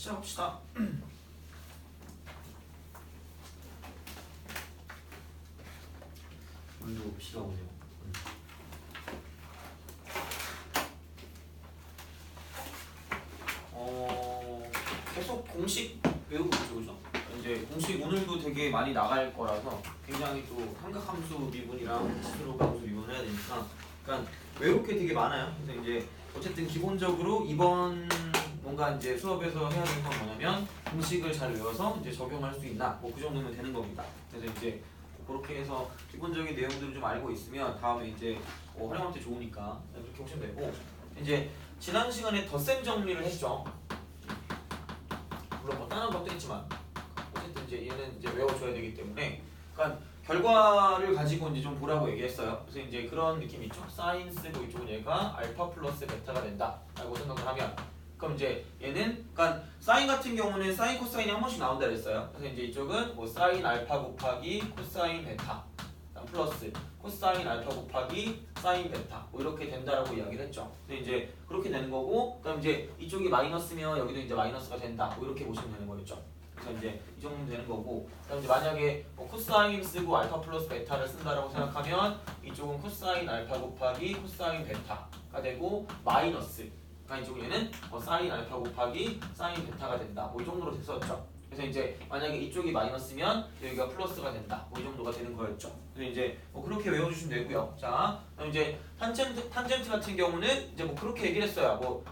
시작합시다. 오늘도 비가 오네요. 계속 공식 외우고 있죠, 그죠? 이제 공식 오늘도 되게 많이 나갈 거라서 굉장히 또 삼각함수 미분이랑 지수로 함수 미분을 해야 되니까, 그러니까 외울 게 되게 많아요. 그래서 이제 어쨌든 기본적으로 이번 뭔가 이제 수업에서 해야 될 건 뭐냐면 공식을 잘 외워서 이제 적용할 수 있나, 뭐 그 정도면 되는 겁니다. 그래서 이제 그렇게 해서 기본적인 내용들을 좀 알고 있으면 다음에 이제 활용할 때 좋으니까 그렇게 보시면 되고, 이제 지난 시간에 덧셈 정리를 했죠. 물론 뭐 다른 것도 있지만 어쨌든 이제 얘는 이제 외워줘야 되기 때문에, 그러니까 결과를 가지고 이제 좀 보라고 얘기했어요. 그래서 이제 그런 느낌 있죠. 사인 쓰고 이쪽은 얘가 알파 플러스 베타가 된다라고 생각을 하면, 그럼 이제 얘는, 그러니까 사인 같은 경우는 사인 코사인이 한 번씩 나온다 그랬어요. 그래서 이제 이쪽은 뭐 사인 알파 곱하기 코사인 베타 플러스 코사인 알파 곱하기 사인 베타 뭐 이렇게 된다라고 이야기를 했죠. 근데 이제 그렇게 되는 거고, 그럼 이제 이쪽이 마이너스면 여기도 이제 마이너스가 된다 뭐 이렇게 보시면 되는 거였죠. 그래서 이제 이 정도면 되는 거고, 그럼 이제 만약에 코사인 쓰고 알파 플러스 베타를 쓴다라고 생각하면 이쪽은 코사인 알파 곱하기 코사인 베타가 되고, 마이너스, 그러니까 이쪽은 얘는 사인 알파 곱하기 사인 베타가 된다 뭐 이 정도로 됐었죠. 그래서 이제 만약에 이쪽이 마이너스면 여기가 플러스가 된다 뭐 이 정도가 되는 거였죠. 그래서 이제 뭐 그렇게 외워주시면 되고요. 자, 그럼 이제 탄젠트 같은 경우는 이제 뭐 그렇게 얘기를 했어요. 뭐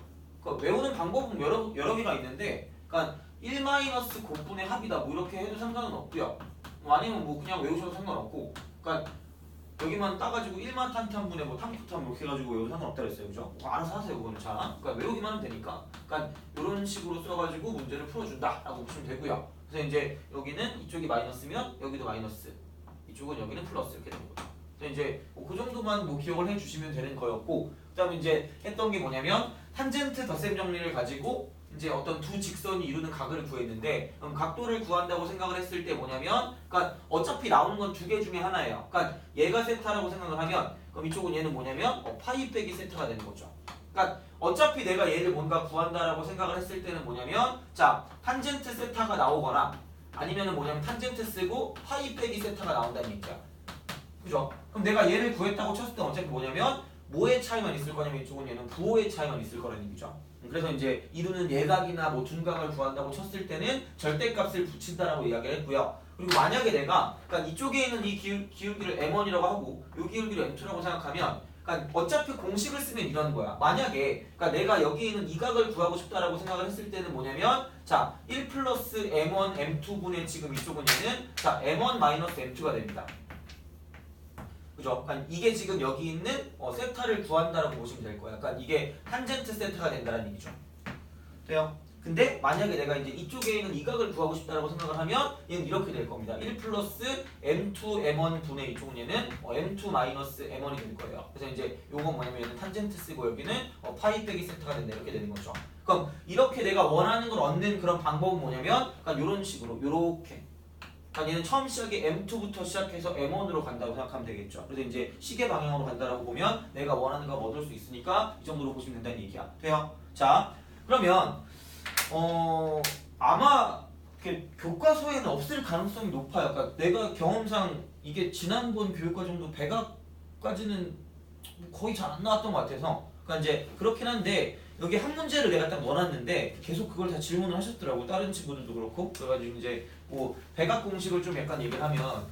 그 외우는 방법은 여러 개가 있는데, 그러니까 1 마이너스 곱분의 합이다 뭐 이렇게 해도 상관은 없고요. 뭐 아니면 뭐 그냥 외우셔도 상관없고, 그러니까 여기만 따가지고 1만 탄탄분의 뭐 탕푸탄 뭐 이렇게 해가지고 외우도 상관없다 그랬어요. 그죠? 뭐 알아서 하세요 그거는. 자, 그러니까 외우기만 하면 되니까, 그러니까 이런 식으로 써가지고 문제를 풀어준다 라고 보시면 되고요. 그래서 이제 여기는 이쪽이 마이너스면 여기도 마이너스, 이쪽은 여기는 플러스 이렇게 되는 거죠. 그래서 이제 그 정도만 뭐 기억을 해주시면 되는 거였고, 그 다음에 이제 했던 게 뭐냐면 탄젠트 덧셈 정리를 가지고 이제 어떤 두 직선이 이루는 각을 구했는데, 그럼 각도를 구한다고 생각을 했을 때 뭐냐면, 그러니까 어차피 나오는 건 두 개 중에 하나예요. 그러니까 얘가 세타라고 생각을 하면, 그럼 이쪽은 얘는 뭐냐면 파이 빼기 세타가 되는 거죠. 그러니까 어차피 내가 얘를 뭔가 구한다라고 생각을 했을 때는 뭐냐면, 자, 탄젠트 세타가 나오거나 아니면은 뭐냐면 탄젠트 쓰고 파이 빼기 세타가 나온다는 얘기야. 그죠? 그럼 내가 얘를 구했다고 쳤을 때 어차피 뭐냐면 뭐의 차이만 있을 거냐면 이쪽은 얘는 부호의 차이만 있을 거라는 얘기죠. 그래서 이제 이루는 예각이나 뭐 둔각을 구한다고 쳤을 때는 절대값을 붙인다라고 이야기를 했고요. 그리고 만약에 내가, 그러니까 이쪽에 있는 이 기울기를 m1이라고 하고 이 기울기를 m2라고 생각하면, 그러니까 어차피 공식을 쓰면 이런 거야. 만약에 그러니까 내가 여기 있는 이 각을 구하고 싶다라고 생각을 했을 때는 뭐냐면, 자, 1 플러스 m1 m2분의 지금 이쪽은 얘는 자 m1 마이너스 m2가 됩니다. 그죠? 그러니까 이게 지금 여기 있는 세타를 구한다라고 보시면 될 거야. 그러니까 이게 탄젠트 세타가 된다는 얘기죠. 돼요? 근데 만약에 내가 이제 이쪽에 있는 이 각을 구하고 싶다라고 생각을 하면 얘는 이렇게 될 겁니다. 1 플러스 m2 m1 분의 이쪽은 얘는 m2 마이너스 m1이 될 거예요. 그래서 이제 요건 뭐냐면 얘는 탄젠트 쓰고 여기는 파이 빼기 세타가 된다 이렇게 되는 거죠. 그럼 이렇게 내가 원하는 걸 얻는 그런 방법은 뭐냐면, 그러니까 이런 식으로 요렇게, 그러니까 얘는 처음 시작에 M2부터 시작해서 M1으로 간다고 생각하면 되겠죠. 그래서 이제 시계 방향으로 간다라고 보면 내가 원하는 거 얻을 수 있으니까 이 정도로 보시면 된다는 얘기야. 돼요? 자, 그러면 아마 이렇게 교과서에는 없을 가능성이 높아요. 그러니까 내가 경험상 이게 지난번 교육과정도 백악까지는 거의 잘 안 나왔던 것 같아서, 그러니까 이제 그렇긴 한데 여기 한 문제를 내가 딱 넣어놨는데 계속 그걸 다 질문을 하셨더라고. 다른 친구들도 그렇고. 그래가지고 이제 뭐 백악 공식을 좀 약간 얘기를 하면,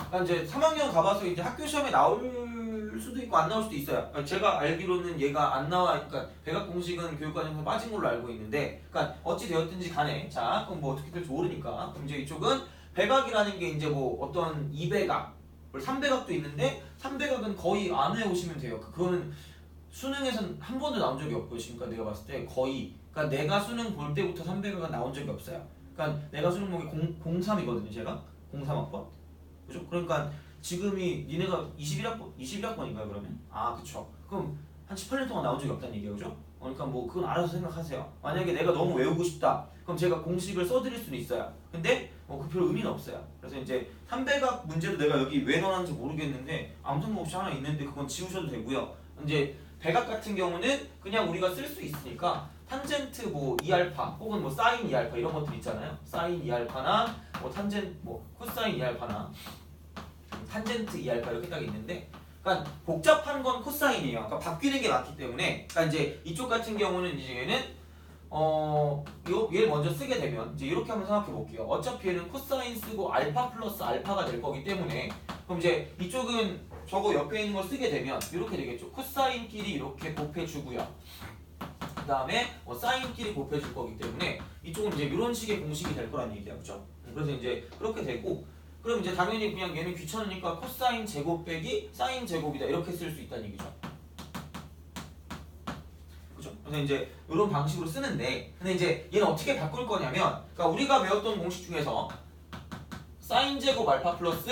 그러니까 이제 3학년 가봐서 이제 학교 시험에 나올 수도 있고 안 나올 수도 있어요. 그러니까 제가 알기로는 얘가 안 나와. 그러니까 백악 공식은 교육과정에서 빠진 걸로 알고 있는데, 그러니까 어찌 되었든지 간에, 자, 그럼 뭐 어떻게 될지 모르니까. 그럼 이제 이쪽은 백악이라는 게 이제 뭐 어떤 2배각 3배각도 있는데 3배각은 거의 안 해오시면 돼요. 그거는 수능에선 한 번도 나온 적이 없고요. 지금까지 내가 봤을 때 거의, 그러니까 내가 수능 볼 때부터 3배각은 나온 적이 없어요. 그러니까 내가 수능 보기 03이거든요. 제가 03학번. 그죠? 그러니까 지금이 니네가 21학번인가요 그러면? 아 그쵸. 그럼 한 18년 동안 나온 적이 없다는 얘기예요. 그죠? 그러니까 뭐 그건 알아서 생각하세요. 만약에 내가 너무 외우고 싶다, 그럼 제가 공식을 써드릴 수는 있어요. 근데 그 별 의미는 없어요. 그래서 이제 3배각 문제도 내가 여기 왜 넣었는지 모르겠는데 아무 상관 없이 하나 있는데 그건 지우셔도 되고요. 이제 백악 같은 경우는 그냥 우리가 쓸 수 있으니까 탄젠트 뭐 2알파 혹은 뭐 사인 2알파 이런 것들 있잖아요. 사인 2알파나 뭐 탄젠 뭐 코사인 2알파나 탄젠트 2알파 이렇게 딱 있는데, 그러니까 복잡한 건 코사인이에요. 그러니까 바뀌는 게 많기 때문에, 그러니까 이제 이쪽 같은 경우는 이제 얘는 얘를 먼저 쓰게 되면 이제 이렇게 한번 생각해 볼게요. 어차피 얘는 코사인 쓰고 알파 플러스 알파가 될 거기 때문에, 그럼 이제 이쪽은 저거 옆에 있는 걸 쓰게 되면 이렇게 되겠죠. 코사인끼리 이렇게 곱해주고요. 그 다음에 사인끼리 곱해줄 거기 때문에 이쪽은 이제 이런 식의 공식이 될 거란 얘기야, 그죠? 그래서 이제 그렇게 되고, 그럼 이제 당연히 그냥 얘는 귀찮으니까 코사인 제곱 빼기 사인 제곱이다 이렇게 쓸 수 있다는 얘기죠. 그죠? 그래서 이제 이런 방식으로 쓰는데, 근데 이제 얘는 어떻게 바꿀 거냐면, 그러니까 우리가 배웠던 공식 중에서 사인 제곱 알파 플러스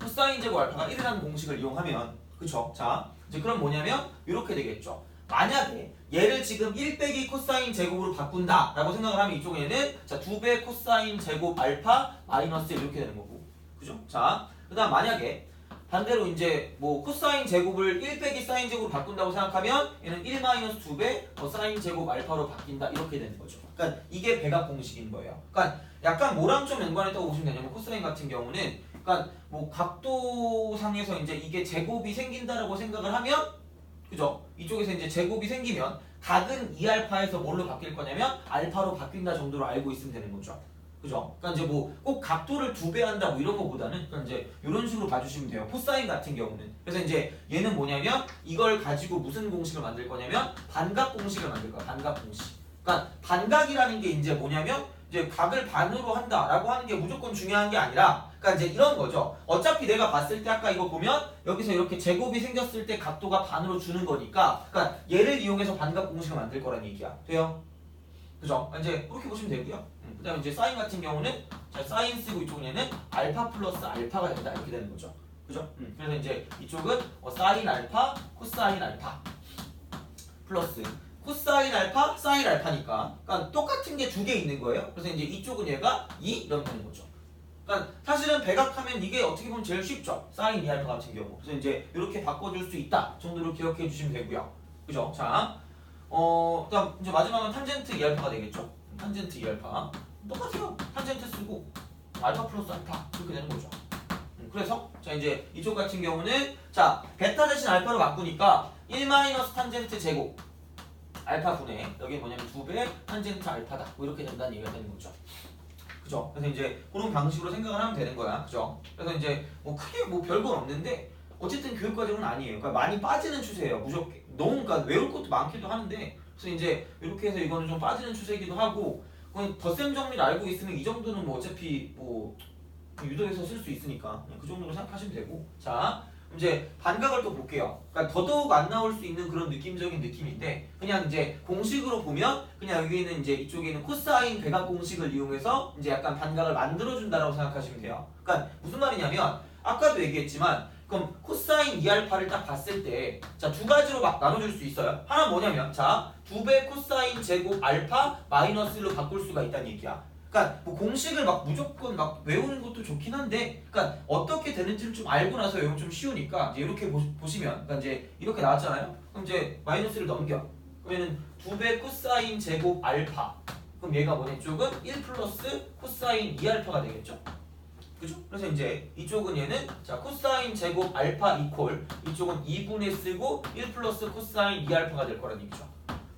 코사인 제곱 알파가 1이라는 공식을 이용하면, 그쵸? 자, 이제 그럼 뭐냐면 이렇게 되겠죠. 만약에 얘를 지금 1 빼기 코사인 제곱으로 바꾼다 라고 생각을 하면 이쪽에는 자 2배 코사인 제곱 알파 마이너스 1 이렇게 되는 거고, 그죠? 자, 그 다음 만약에 반대로 이제 뭐 코사인 제곱을 1 빼기 사인 제곱으로 바꾼다고 생각하면 얘는 1 마이너스 2배 사인 제곱 알파로 바뀐다 이렇게 되는 거죠. 그러니까 이게 백악 공식인 거예요. 그러니까 약간 뭐랑 좀 연관했다고 보시면 되냐면, 코사인 같은 경우는 그러니까 뭐 각도상에서 이제 이게 제곱이 생긴다라고 생각을 하면, 그죠? 이쪽에서 이제 제곱이 생기면 각은 2알파에서 뭘로 바뀔 거냐면 알파로 바뀐다 정도로 알고 있으면 되는 거죠. 그죠? 그러니까 이제 뭐 꼭 각도를 2배 한다 뭐 이런 거보다는 그러니까 이제 이런 식으로 봐주시면 돼요. 코사인 같은 경우는. 그래서 이제 얘는 뭐냐면 이걸 가지고 무슨 공식을 만들 거냐면 반각 공식을 만들 거야. 반각 공식. 그러니까 반각이라는 게 이제 뭐냐면 이제 각을 반으로 한다라고 하는 게 무조건 중요한 게 아니라, 그러니까 이제 이런 거죠. 어차피 내가 봤을 때 아까 이거 보면 여기서 이렇게 제곱이 생겼을 때 각도가 반으로 주는 거니까, 그러니까 얘를 이용해서 반각 공식을 만들 거란 얘기야. 돼요? 그죠? 이제 그렇게 보시면 되고요. 그 다음에 이제 사인 같은 경우는 자, 사인 쓰고 이쪽은 얘는 알파 플러스 알파가 된다 이렇게 되는 거죠. 그죠? 그래서 이제 이쪽은 사인 알파, 코사인 알파 플러스 코사인 알파, 사인 알파니까, 그러니까 똑같은 게 두 개 있는 거예요. 그래서 이제 이쪽은 얘가 2 이러면 되는 거죠. 그러니까 사실은 백악하면 이게 어떻게 보면 제일 쉽죠. 사인 2알파 같은 경우. 그래서 이제 이렇게 바꿔줄 수 있다 정도로 기억해 주시면 되고요. 그죠? 자, 그다음 이제 마지막은 탄젠트 2알파가 되겠죠. 탄젠트 2알파 똑같아요. 탄젠트 쓰고 알파 플러스 알파 이렇게 되는 거죠. 그래서 자 이제 이쪽 같은 경우는 자 베타 대신 알파로 바꾸니까 1 마이너스 탄젠트 제곱 알파 분의 여기 뭐냐면 2배 탄젠트 알파다 뭐 이렇게 된다는 얘기가 되는 거죠. 그죠? 그래서 이제 그런 방식으로 생각을 하면 되는 거야. 그죠? 그래서 이제 뭐 크게 뭐 별건 없는데 어쨌든 교육 과정은 아니에요. 그러니까 많이 빠지는 추세예요. 무조건 너무 그러니까 외울 것도 많기도 하는데, 그래서 이제 이렇게 해서 이거는 좀 빠지는 추세이기도 하고, 그냥 덧셈 정리를 알고 있으면 이 정도는 뭐 어차피 뭐 유도해서 쓸 수 있으니까 그냥 그 정도로 생각하시면 되고. 자, 이제 반각을 또 볼게요. 그러니까 더더욱 안 나올 수 있는 그런 느낌적인 느낌인데, 그냥 이제 공식으로 보면 그냥 여기는 이제 이쪽에는 코사인 백악 공식을 이용해서 이제 약간 반각을 만들어준다라고 생각하시면 돼요. 그러니까 무슨 말이냐면 아까도 얘기했지만, 그럼 코사인 2알파를 딱 봤을 때 자 두 가지로 막 나눠줄 수 있어요. 하나 뭐냐면 자 2배 코사인 제곱 알파 마이너스 1로 바꿀 수가 있다는 얘기야. 그러니까 뭐 공식을 막 무조건 막 외우는 것도 좋긴 한데, 그러니까 어떻게 되는지를 좀 알고 나서 외우면 좀 쉬우니까 이제 이렇게 보시면, 그러니까 이제 이렇게 나왔잖아요. 그럼 이제 마이너스를 넘겨. 그러면은 2배 코사인 제곱 알파. 그럼 얘가 뭐냐? 이쪽은 1 플러스 코사인 2알파가 되겠죠. 그죠? 그래서 이제 이쪽은 얘는 자 코사인 제곱 알파 이퀄 이쪽은 2분의 쓰고 1 플러스 코사인 2알파가 될 거라는 얘기죠.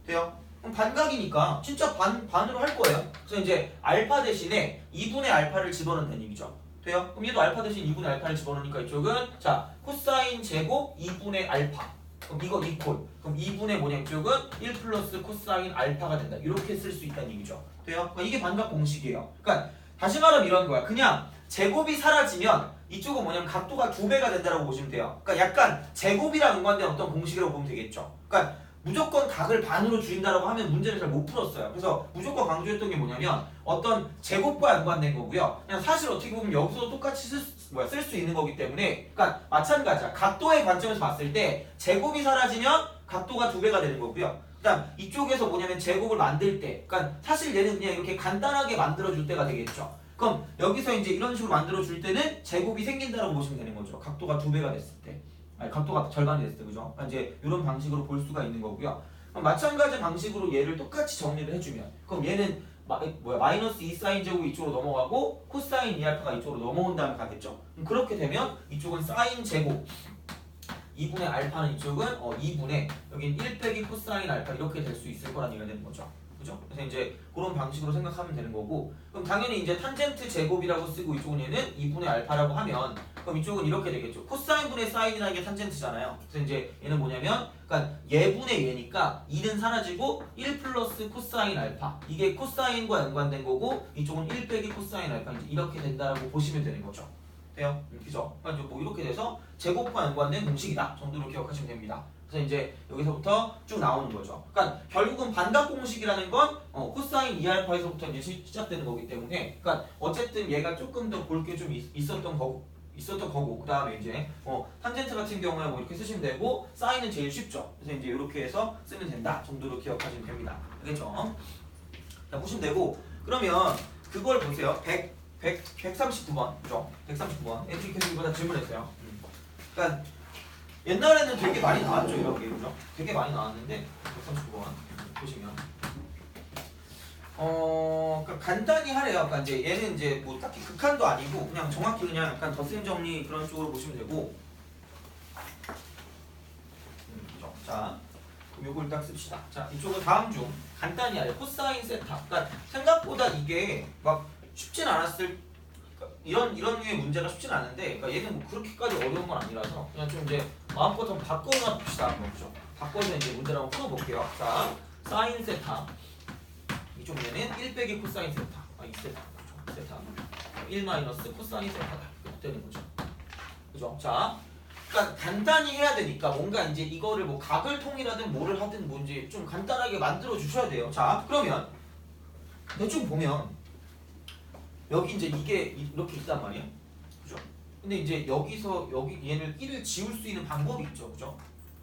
돼요? 그럼 반각이니까 진짜 반으로 할 거예요. 그래서 이제 알파 대신에 2분의 알파를 집어넣는다는 얘기죠. 돼요? 그럼 얘도 알파 대신 2분의 알파를 집어넣으니까 이쪽은 자 코사인 제곱 2분의 알파. 그럼 이거 이퀄. 그럼 2분의 뭐냐 이쪽은 1 플러스 코사인 알파가 된다. 이렇게 쓸 수 있다는 얘기죠. 돼요? 그러니까 이게 반각 공식이에요. 그러니까 다시 말하면 이런 거야. 그냥 제곱이 사라지면 이쪽은 뭐냐면 각도가 2배가 된다고 보시면 돼요. 그러니까 약간 제곱이랑 연관된 어떤 공식이라고 보면 되겠죠. 그러니까 무조건 각을 반으로 줄인다라고 하면 문제를 잘 못 풀었어요. 그래서 무조건 강조했던 게 뭐냐면 어떤 제곱과 연관된 거고요. 그냥 사실 어떻게 보면 여기서도 똑같이 쓸 수 있는 거기 때문에, 그러니까 마찬가지야. 각도의 관점에서 봤을 때 제곱이 사라지면 각도가 2배가 되는 거고요. 그다음 이쪽에서 뭐냐면 제곱을 만들 때, 그러니까 사실 얘는 그냥 이렇게 간단하게 만들어줄 때가 되겠죠. 그럼 여기서 이제 이런 식으로 만들어줄 때는 제곱이 생긴다라고 보시면 되는 거죠. 각도가 2배가 됐을 때. 아니, 각도가 절반이 됐을 때, 그죠? 그러니까 이제 이런 방식으로 볼 수가 있는 거고요. 그럼 마찬가지 방식으로 얘를 똑같이 정리를 해주면, 그럼 얘는 마이너스 2 사인 제곱이 이쪽으로 넘어가고 코사인 2알파가 이쪽으로 넘어온 다음에 가겠죠? 그럼 그렇게 되면 이쪽은 사인 제곱 2분의 알파는 이쪽은 2분의 여긴 1 빼기 코사인 알파 이렇게 될 수 있을 거란 얘기가 되는 거죠. 그죠? 그래서 이제 그런 방식으로 생각하면 되는 거고, 그럼 당연히 이제 탄젠트 제곱이라고 쓰고 이쪽은 얘는 2분의 알파라고 하면 그럼 이쪽은 이렇게 되겠죠. 코사인 분의 사인이라는 게 탄젠트잖아요. 그래서 이제 얘는 뭐냐면 그러니까 얘분의 얘니까 2는 사라지고 1 플러스 코사인 알파 이게 코사인과 연관된 거고 이쪽은 1 빼기 코사인 알파 이제 이렇게 된다라고 보시면 되는 거죠. 돼요? 그죠? 그러니까 뭐 이렇게 돼서 제곱과 연관된 공식이다 정도로 기억하시면 됩니다. 그래서 이제 여기서부터 쭉 나오는 거죠. 그러니까 결국은 반각 공식이라는 건 코사인 2알파에서부터 이제 시작되는 거기 때문에, 그러니까 어쨌든 얘가 조금 더 볼 게 좀 있었던 거고, 그 다음에 이제 탄젠트 같은 경우에 뭐 이렇게 쓰시면 되고 사인은 제일 쉽죠. 그래서 이제 이렇게 해서 쓰면 된다 정도로 기억하시면 됩니다. 알겠죠? 자, 보시면 되고, 그러면 그걸 보세요. 139번, 그죠? 139번. 엔트리캐스보다 질문했어요. 그러니까 옛날에는 되게 많이 나왔죠, 이런 게, 그죠? 되게 많이 나왔는데 139번 보시면 그러니까 간단히 하래요. 그러니까 이제 얘는 이제 뭐 딱히 극한도 아니고 그냥 정확히 그냥 약간 덧셈 정리 그런 쪽으로 보시면 되고, 그죠? 자, 그럼 요걸 딱 씁시다. 자, 이쪽은 다음 중 간단히 하래요. 코사인 세타. 그러니까 생각보다 이게 막 쉽진 않았을. 이런 류의 문제가 쉽진 않은데, 그러니까 얘는 뭐 그렇게까지 어려운 건 아니라서 그냥 좀 이제 마음껏 한번 바꿔놔 봅시다. 한번 그죠? 바꿔서 이제 문제를 한번 풀어볼게요. 자, 사인 세타 이쪽 얘는 1 빼기 코사인 세타, 2세타, 그죠? 세타 1 마이너스 코사인 세타다 이렇게 되는 거죠. 그죠? 자, 그러니까 간단히 해야 되니까 뭔가 이제 이거를 뭐 각을 통이라든 뭐를 하든 뭔지 좀 간단하게 만들어 주셔야 돼요. 자, 그러면 대충 보면 여기 이제 이게 이렇게 있단 말이야. 그죠? 근데 이제 여기서 여기 얘를 1을 지울 수 있는 방법이 있죠. 그죠?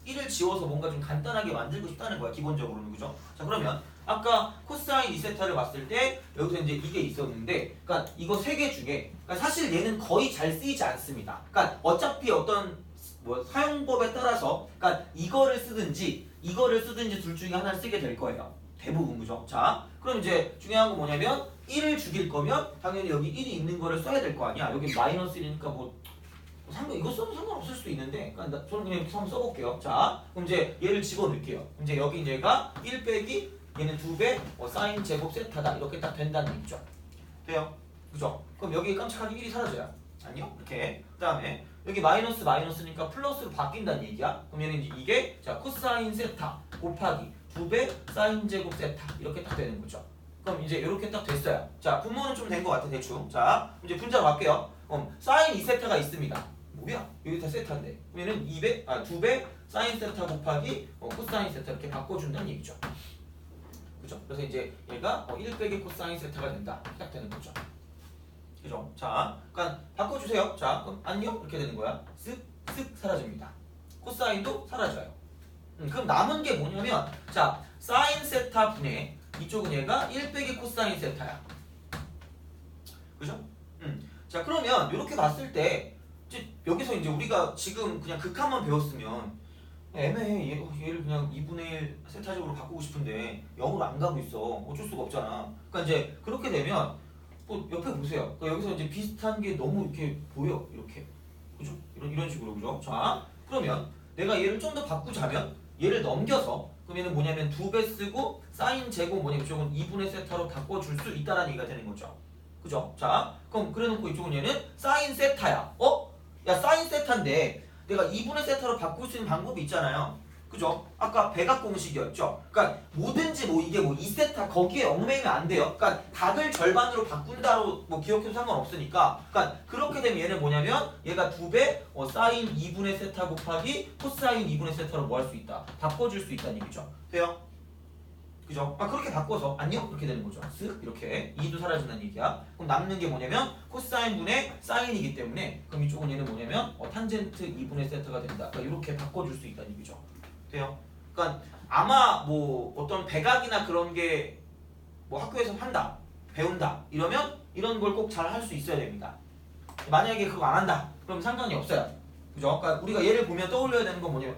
1을 지워서 뭔가 좀 간단하게 만들고 싶다는 거야. 기본적으로는. 그죠? 자, 그러면 아까 코사인 2세타를 봤을 때 여기서 이제 이게 있었는데, 그러니까 이거 세 개 중에 그러니까 사실 얘는 거의 잘 쓰이지 않습니다. 그러니까 어차피 어떤 뭐 사용법에 따라서 그러니까 이거를 쓰든지 둘 중에 하나를 쓰게 될 거예요. 대부분. 그죠? 자, 그럼 이제 중요한 건 뭐냐면 1을 죽일 거면 당연히 여기 1이 있는 거를 써야 될 거 아니야. 여기 마이너스 1이니까 이거 써도 상관없을 수도 있는데, 그러니까 저는 그냥 이렇게 한번 써볼게요. 자, 그럼 이제 얘를 집어넣을게요. 이제 여기 얘가 1 빼기 얘는 2배 사인 제곱 세타다 이렇게 딱 된다는 얘기죠. 돼요? 그죠? 그럼 여기 깜찍하게 1이 사라져요. 아니요? 이렇게. 그 다음에 여기 마이너스니까 플러스로 바뀐다는 얘기야. 그럼 얘는 이게 자 코사인 세타 곱하기 2배 사인 제곱 세타 이렇게 딱 되는 거죠. 그럼 이제 이렇게 딱 됐어요. 자, 분모는 좀 된 것 같아 대충. 자, 이제 분자로 갈게요. 사인 2세타가 있습니다. 뭐야? 여기 다 세타인데. 그러면은 2배 사인 세타 곱하기 코사인 세타 이렇게 바꿔준다는 얘기죠. 그죠? 그래서 이제 얘가 1 빼기 코사인 세타가 된다. 딱 되는 거죠. 그죠? 자, 그러니까 바꿔주세요. 자, 그럼 안녕 이렇게 되는 거야. 쓱 사라집니다. 코사인도 사라져요. 그럼 남은 게 뭐냐면 자, 사인 세타 분의 이쪽은 얘가 1 빼기 코사인 세타야. 그죠? 자, 그러면 이렇게 봤을 때 이제 여기서 이제 우리가 지금 그냥 극한만 배웠으면 애매해. 얘를 그냥 2분의 1 세타적으로 바꾸고 싶은데 0으로 안 가고 있어. 어쩔 수가 없잖아. 그러니까 이제 그렇게 되면 뭐 옆에 보세요. 그러니까 여기서 이제 비슷한 게 너무 이렇게 보여. 이렇게. 그죠? 이런 식으로. 그죠? 자, 그러면 내가 얘를 좀 더 바꾸자면 얘를 넘겨서 그럼 얘는 뭐냐면 2배 쓰고 사인 제곱 뭐냐면 이쪽은 2분의 세타로 바꿔줄 수 있다라는 얘기가 되는 거죠. 그죠? 자, 그럼 그래놓고 이쪽은 얘는 사인 세타야. 야, 사인 세타인데 내가 2분의 세타로 바꿀 수 있는 방법이 있잖아요. 그죠? 아까 백악 공식이었죠. 그러니까 뭐든지 뭐 이게 뭐 2세타 거기에 얽매이면 안 돼요. 그러니까 각을 절반으로 바꾼다로 뭐 기억해도 상관없으니까. 그러니까 그렇게 되면 얘는 뭐냐면 얘가 2배 사인 2분의 세타 곱하기 코사인 2분의 세타로 뭐 할 수 있다. 바꿔줄 수 있다는 얘기죠. 돼요? 그죠? 그렇게 바꿔서 안녕? 이렇게 되는 거죠. 쓱 이렇게 2도 사라진다는 얘기야. 그럼 남는 게 뭐냐면 코사인 분의 사인이기 때문에 그럼 이쪽은 얘는 뭐냐면 탄젠트 2분의 세타가 된다. 그러니까 이렇게 바꿔줄 수 있다는 얘기죠. 돼요? 그러니까 아마 뭐 어떤 백악이나 그런 게 뭐 학교에서 배운다 이러면 이런 걸 꼭 잘 할 수 있어야 됩니다. 만약에 그거 안 한다 그럼 상관이 없어요. 그죠? 그러니까 우리가 얘를 보면 떠올려야 되는 건 뭐냐면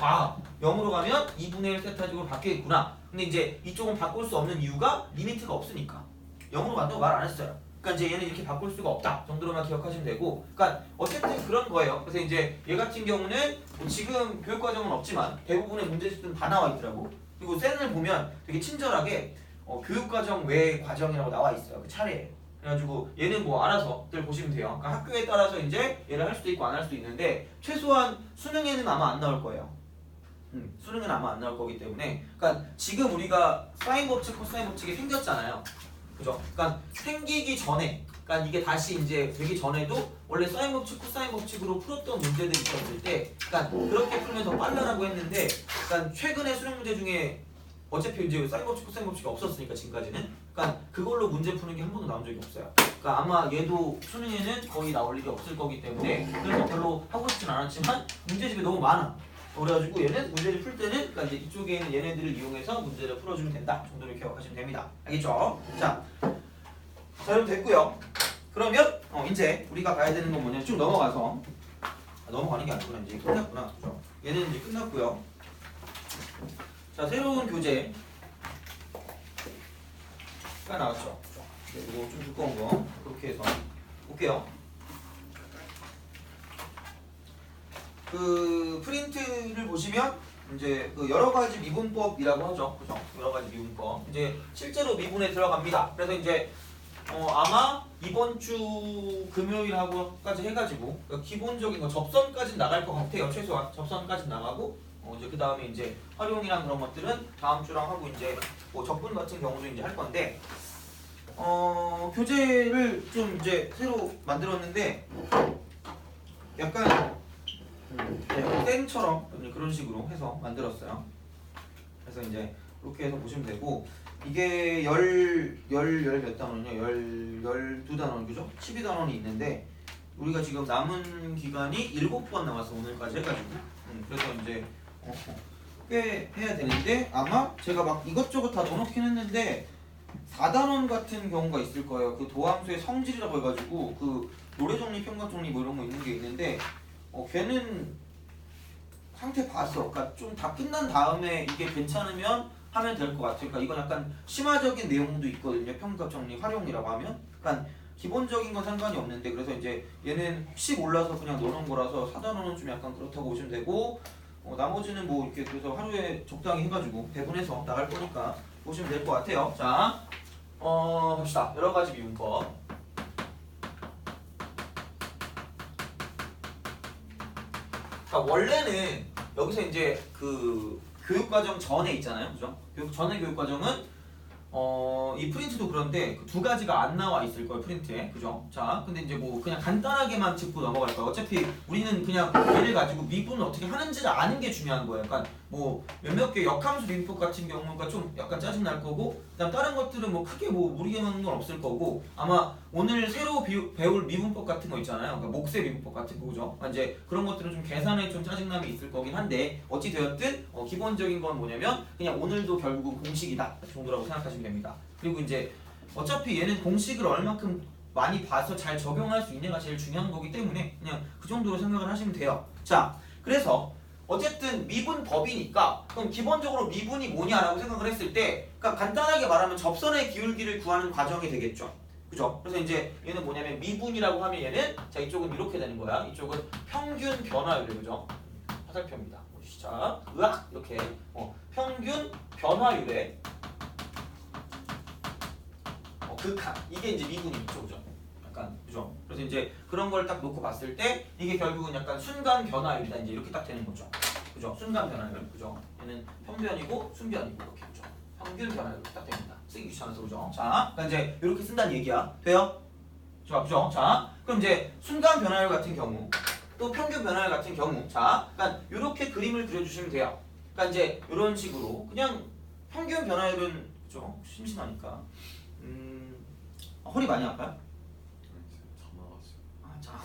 0으로 가면 2분의 1 세타식으로 바뀌겠구나. 근데 이제 이쪽은 바꿀 수 없는 이유가 리미트가 없으니까 0으로 간다고 말 안 했어요. 그러니까 이제 얘는 이렇게 바꿀 수가 없다 정도로만 기억하시면 되고, 그러니까 어쨌든 그런 거예요. 그래서 이제 얘 같은 경우는 뭐 지금 교육과정은 없지만 대부분의 문제집들은 다 나와 있더라고. 그리고 센을 보면 되게 친절하게 교육과정 외 과정이라고 나와 있어요. 그 차례에. 그래가지고 얘는 뭐 알아서들 보시면 돼요. 그러니까 학교에 따라서 이제 얘를 할 수도 있고 안 할 수도 있는데 최소한 수능에는 아마 안 나올 거예요. 수능은 아마 안 나올 거기 때문에, 그러니까 지금 우리가 사인 법칙, 코사인 법칙이 생겼잖아요. 그죠? 그러니까 생기기 전에, 그러니까 이게 다시 이제 되기 전에도 원래 사인 법칙, 코사인 법칙으로 풀었던 문제들이 있었을 때, 그러니까 그렇게 풀면 더 빨라라고 했는데, 그러니까 최근에 수능 문제 중에 어차피 이제 사인 법칙, 코사인 법칙이 없었으니까 지금까지는, 그러니까 그걸로 문제 푸는 게 한 번도 나온 적이 없어요. 그러니까 아마 얘도 수능에는 거의 나올 일이 없을 거기 때문에 그래서 별로 하고 싶진 않았지만 문제집이 너무 많아. 그래가지고 얘는 문제를 풀 때는 그러니까 이제 이쪽에 있는 얘네들을 이용해서 문제를 풀어주면 된다 정도로 기억하시면 됩니다. 알겠죠? 자, 그럼 됐고요. 그러면 이제 우리가 봐야 되는 건 뭐냐면 쭉 넘어가서 넘어가는 게 아니구나. 이제 끝났구나. 그죠? 얘는 이제 끝났고요. 자, 새로운 교재가 나왔죠. 이거 좀 두꺼운 거 그렇게 해서 볼게요. 그 프린트를 보시면 이제 그 여러 가지 미분법이라고 하죠. 그죠? 여러 가지 미분법. 이제 실제로 미분에 들어갑니다. 그래서 이제 아마 이번 주 금요일하고까지 해가지고 기본적인 거 접선까지 나갈 것 같아요. 최소한 접선까지 나가고 이제 그 다음에 이제 활용이랑 그런 것들은 다음 주랑 하고 이제 뭐 적분 같은 경우도 이제 할 건데 교재를 좀 이제 새로 만들었는데 약간 땡처럼 그런 식으로 해서 만들었어요. 그래서 이제 이렇게 해서 보시면 되고 이게 몇 단원이요? 12단원 그죠? 12단원이 있는데 우리가 지금 남은 기간이 7번 남았어 오늘까지 해가지고 그래서 이제 꽤 해야 되는데 아마 제가 막 이것저것 다 넣어놓긴 했는데 4단원 같은 경우가 있을 거예요. 그 도함수의 성질이라고 해가지고 그 노래 정리, 평가 정리 뭐 이런 거 있는 게 있는데 걔는 상태 봤어. 그러니까 좀 다 끝난 다음에 이게 괜찮으면 하면 될 것 같아요. 그러니까 이건 약간 심화적인 내용도 있거든요. 평가 정리, 활용이라고 하면. 그러니까 기본적인 건 상관이 없는데 그래서 이제 얘는 혹시 몰라서 그냥 넣어놓은 거라서 4단원은 좀 약간 그렇다고 보시면 되고 나머지는 뭐 이렇게 그래서 하루에 적당히 해가지고 배분해서 나갈 거니까 보시면 될 것 같아요. 자, 봅시다. 여러 가지 미분법. 원래는 여기서 이제 그 교육과정 전에 있잖아요, 그죠? 전에 교육과정은 이 프린트도 그런데 그 두 가지가 안 나와 있을 거예요, 프린트에, 그죠? 자, 근데 이제 뭐 그냥 간단하게만 짚고 넘어갈 거예요. 어차피 우리는 그냥 얘를 가지고 미분을 어떻게 하는지를 아는 게 중요한 거예요. 그러니까 뭐 몇몇 개 역함수 미분법 같은 경우가 좀 약간 짜증 날 거고, 그다음 다른 것들은 뭐 크게 뭐 무리게 하는 건 없을 거고, 아마 오늘 새로 배울 미분법 같은 거 있잖아요. 그러니까 목세 미분법 같은 거, 그죠? 그러니까 이제 그런 것들은 좀 계산에 좀 짜증남이 있을 거긴 한데 어찌 되었든 기본적인 건 뭐냐면 그냥 오늘도 결국은 공식이다 정도라고 생각하시면 됩니다. 그리고 이제 어차피 얘는 공식을 얼만큼 많이 봐서 잘 적용할 수 있냐가 제일 중요한 거기 때문에 그냥 그 정도로 생각을 하시면 돼요. 자, 그래서 어쨌든 미분법이니까 그럼 기본적으로 미분이 뭐냐라고 생각을 했을 때 그러니까 간단하게 말하면 접선의 기울기를 구하는 과정이 되겠죠. 그죠? 그래서 이제 얘는 뭐냐면 미분이라고 하면 얘는 자 이쪽은 이렇게 되는 거야. 이쪽은 평균 변화율, 그죠? 화살표입니다. 자, 으악 이렇게 평균 변화율의 극한, 이게 이제 미분이 있죠, 그죠? 약간 그죠? 그래서 이제 그런 걸 딱 놓고 봤을 때 이게 결국은 약간 순간 변화율이다 이제 이렇게 딱 되는 거죠, 그죠? 순간 변화율, 그죠? 얘는 평변이고 순변이고 이렇게 그죠? 평균 변화율 딱 됩니다. 쓰기 귀찮아서 그죠? 자, 그러니까 이제 이렇게 쓴다는 얘기야. 돼요? 좋아, 그죠? 자, 그럼 이제 순간 변화율 같은 경우 또 평균 변화율 같은 경우 자, 그러니까 이렇게 그림을 그려주시면 돼요. 그러니까 이제 이런 식으로 그냥 평균 변화율은 그죠? 심심하니까 허리 많이 아파요? 자,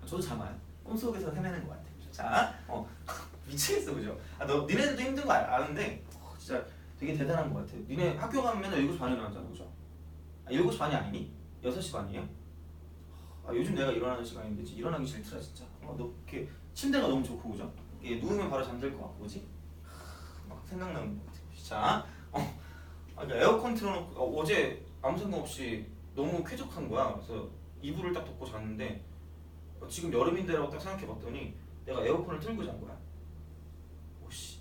저도 참아요. 꿈속에서 헤매는 것 같아요. 자, 미치겠어, 그죠? 너 니네들도 힘든 거 아는데 진짜 되게 대단한 것 같아요. 니네 학교 가면 맨날 7시 반에 일어나잖아, 그죠? 7시 반이 아니니? 6시 반이에요? 요즘 내가 일어나는 시간인데 일어나기 싫더라 진짜. 너 이렇게 침대가 너무 좋고 그죠? 이게 누우면 바로 잠들 것 같고 그지? 막 생각나는 것 같아. 자, 그러니까 에어컨 틀어놓고 어제 아무 생각 없이 너무 쾌적한 거야. 그래서 이불을 딱 덮고 잤는데 지금 여름인데라고 딱 생각해봤더니 내가 에어컨을 틀고 잔 거야. 오씨,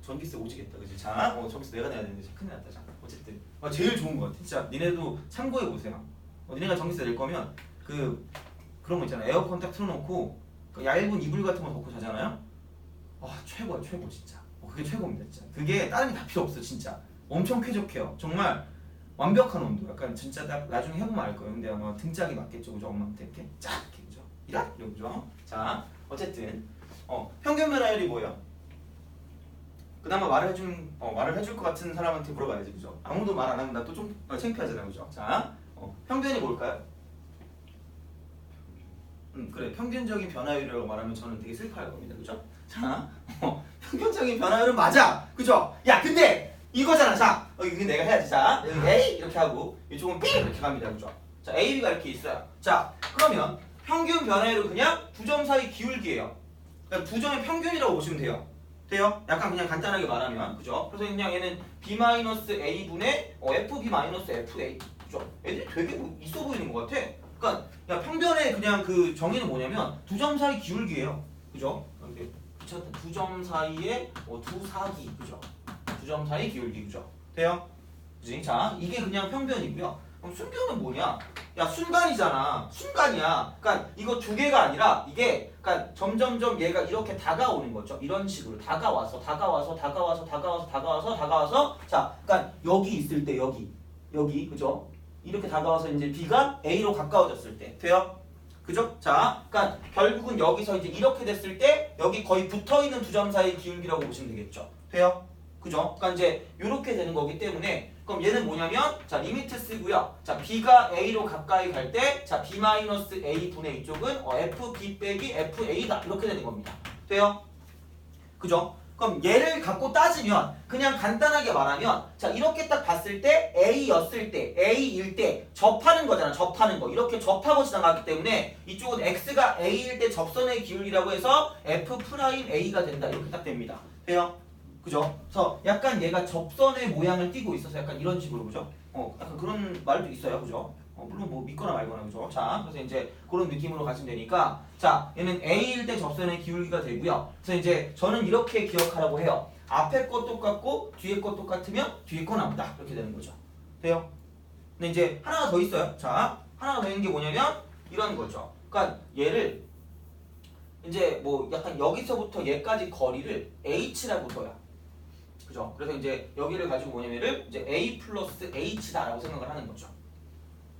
전기세 오지겠다 그지? 자, 전기세 내가 내야 되는데 큰일 났다. 자, 어쨌든 제일 좋은 거 같아. 진짜 니네도 참고해 보세요. 니네가 전기세 낼 거면 그런 거 있잖아. 에어컨 딱 틀어놓고 얇은 이불 같은 거 덮고 자잖아요. 최고야 최고 진짜. 그게 최고입니다 진짜. 그게 다른 게 다 필요 없어 진짜. 엄청 쾌적해요. 정말 완벽한 온도. 약간 진짜 딱 나중에 해보면 알 거예요. 근데 아마 등짝이 맞겠죠, 그죠? 엄마한테 이렇게 쫙 이렇게 그죠? 이렇게 그죠? 자, 어쨌든 평균 변화율이 뭐예요? 그나마 말을 해줄 것 같은 사람한테 물어봐야지, 그죠? 아무도 말 안 하면 나 또 좀 창피하잖아요, 그죠? 자, 평균이 뭘까요? 그래, 평균적인 변화율이라고 말하면 저는 되게 슬퍼할 겁니다, 그죠? 자, 평균적인 변화율은 맞아, 그죠? 야, 근데 이거잖아, 자, 이거 내가 해야지, 자, 여기 A 이렇게 하고 이쪽은 B 이렇게 갑니다, 그죠? 자, A, B가 이렇게 있어요. 자, 그러면 평균 변화율은 그냥 두 점 사이 기울기예요. 그러니까 두 점의 평균이라고 보시면 돼요. 돼요? 약간 그냥 간단하게 말하면, 그죠? 그래서 그냥 얘는 B-A 분의 FB-FA, 그죠? 애들이 되게 있어 보이는 것 같아. 그러니까 야, 평변의 그냥 그 정의는 뭐냐면 두 점 사이 기울기예요, 그죠? 이렇게 두 점 사이에 두 사기, 그죠? 두 점 사이 기울기, 그죠? 돼요? 그지? 자, 이게 그냥 평변이고요. 그럼 순변은 뭐냐? 야, 순간이잖아. 순간이야. 그러니까 이거 두 개가 아니라 이게 그러니까 점점점 얘가 이렇게 다가오는 거죠. 이런 식으로 다가와서 자, 그러니까 여기 있을 때 여기 그죠? 이렇게 다가와서 이제 B가 A로 가까워졌을 때 돼요? 그죠? 자, 그러니까 결국은 여기서 이제 이렇게 됐을 때 여기 거의 붙어 있는 두 점 사이 기울기라고 보시면 되겠죠. 돼요? 그죠? 그러니까 이제 이렇게 되는 거기 때문에 그럼 얘는 뭐냐면 자, 리미트 쓰고요. 자, B가 A로 가까이 갈 때 자, B-A 분의 이쪽은 FB 빼기 FA다. 이렇게 되는 겁니다. 돼요? 그죠? 그럼 얘를 갖고 따지면 그냥 간단하게 말하면 자, 이렇게 딱 봤을 때 A였을 때 A일 때 접하는 거잖아. 접하는 거. 이렇게 접하고 지나가기 때문에 이쪽은 X가 A일 때 접선의 기울기라고 해서 F'A가 된다. 이렇게 딱 됩니다. 돼요? 그죠? 그래서 약간 얘가 접선의 모양을 띠고 있어서 약간 이런 식으로, 그죠? 약간 그런 말도 있어요, 그죠? 물론 뭐 믿거나 말거나, 그죠? 자, 그래서 이제 그런 느낌으로 가시면 되니까 자, 얘는 A일 때 접선의 기울기가 되고요. 그래서 이제 저는 이렇게 기억하라고 해요. 앞에 거 똑같고 뒤에 거 똑같으면 뒤에 거 나온다. 이렇게 되는 거죠. 돼요? 근데 이제 하나가 더 있어요. 자, 하나가 더 있는 게 뭐냐면 이런 거죠. 그러니까 얘를 이제 뭐 약간 여기서부터 얘까지 거리를 H라고 둬요. 그죠? 그래서 이제 여기를 가지고 뭐냐면은 이제 A 플러스 H다라고 생각을 하는 거죠.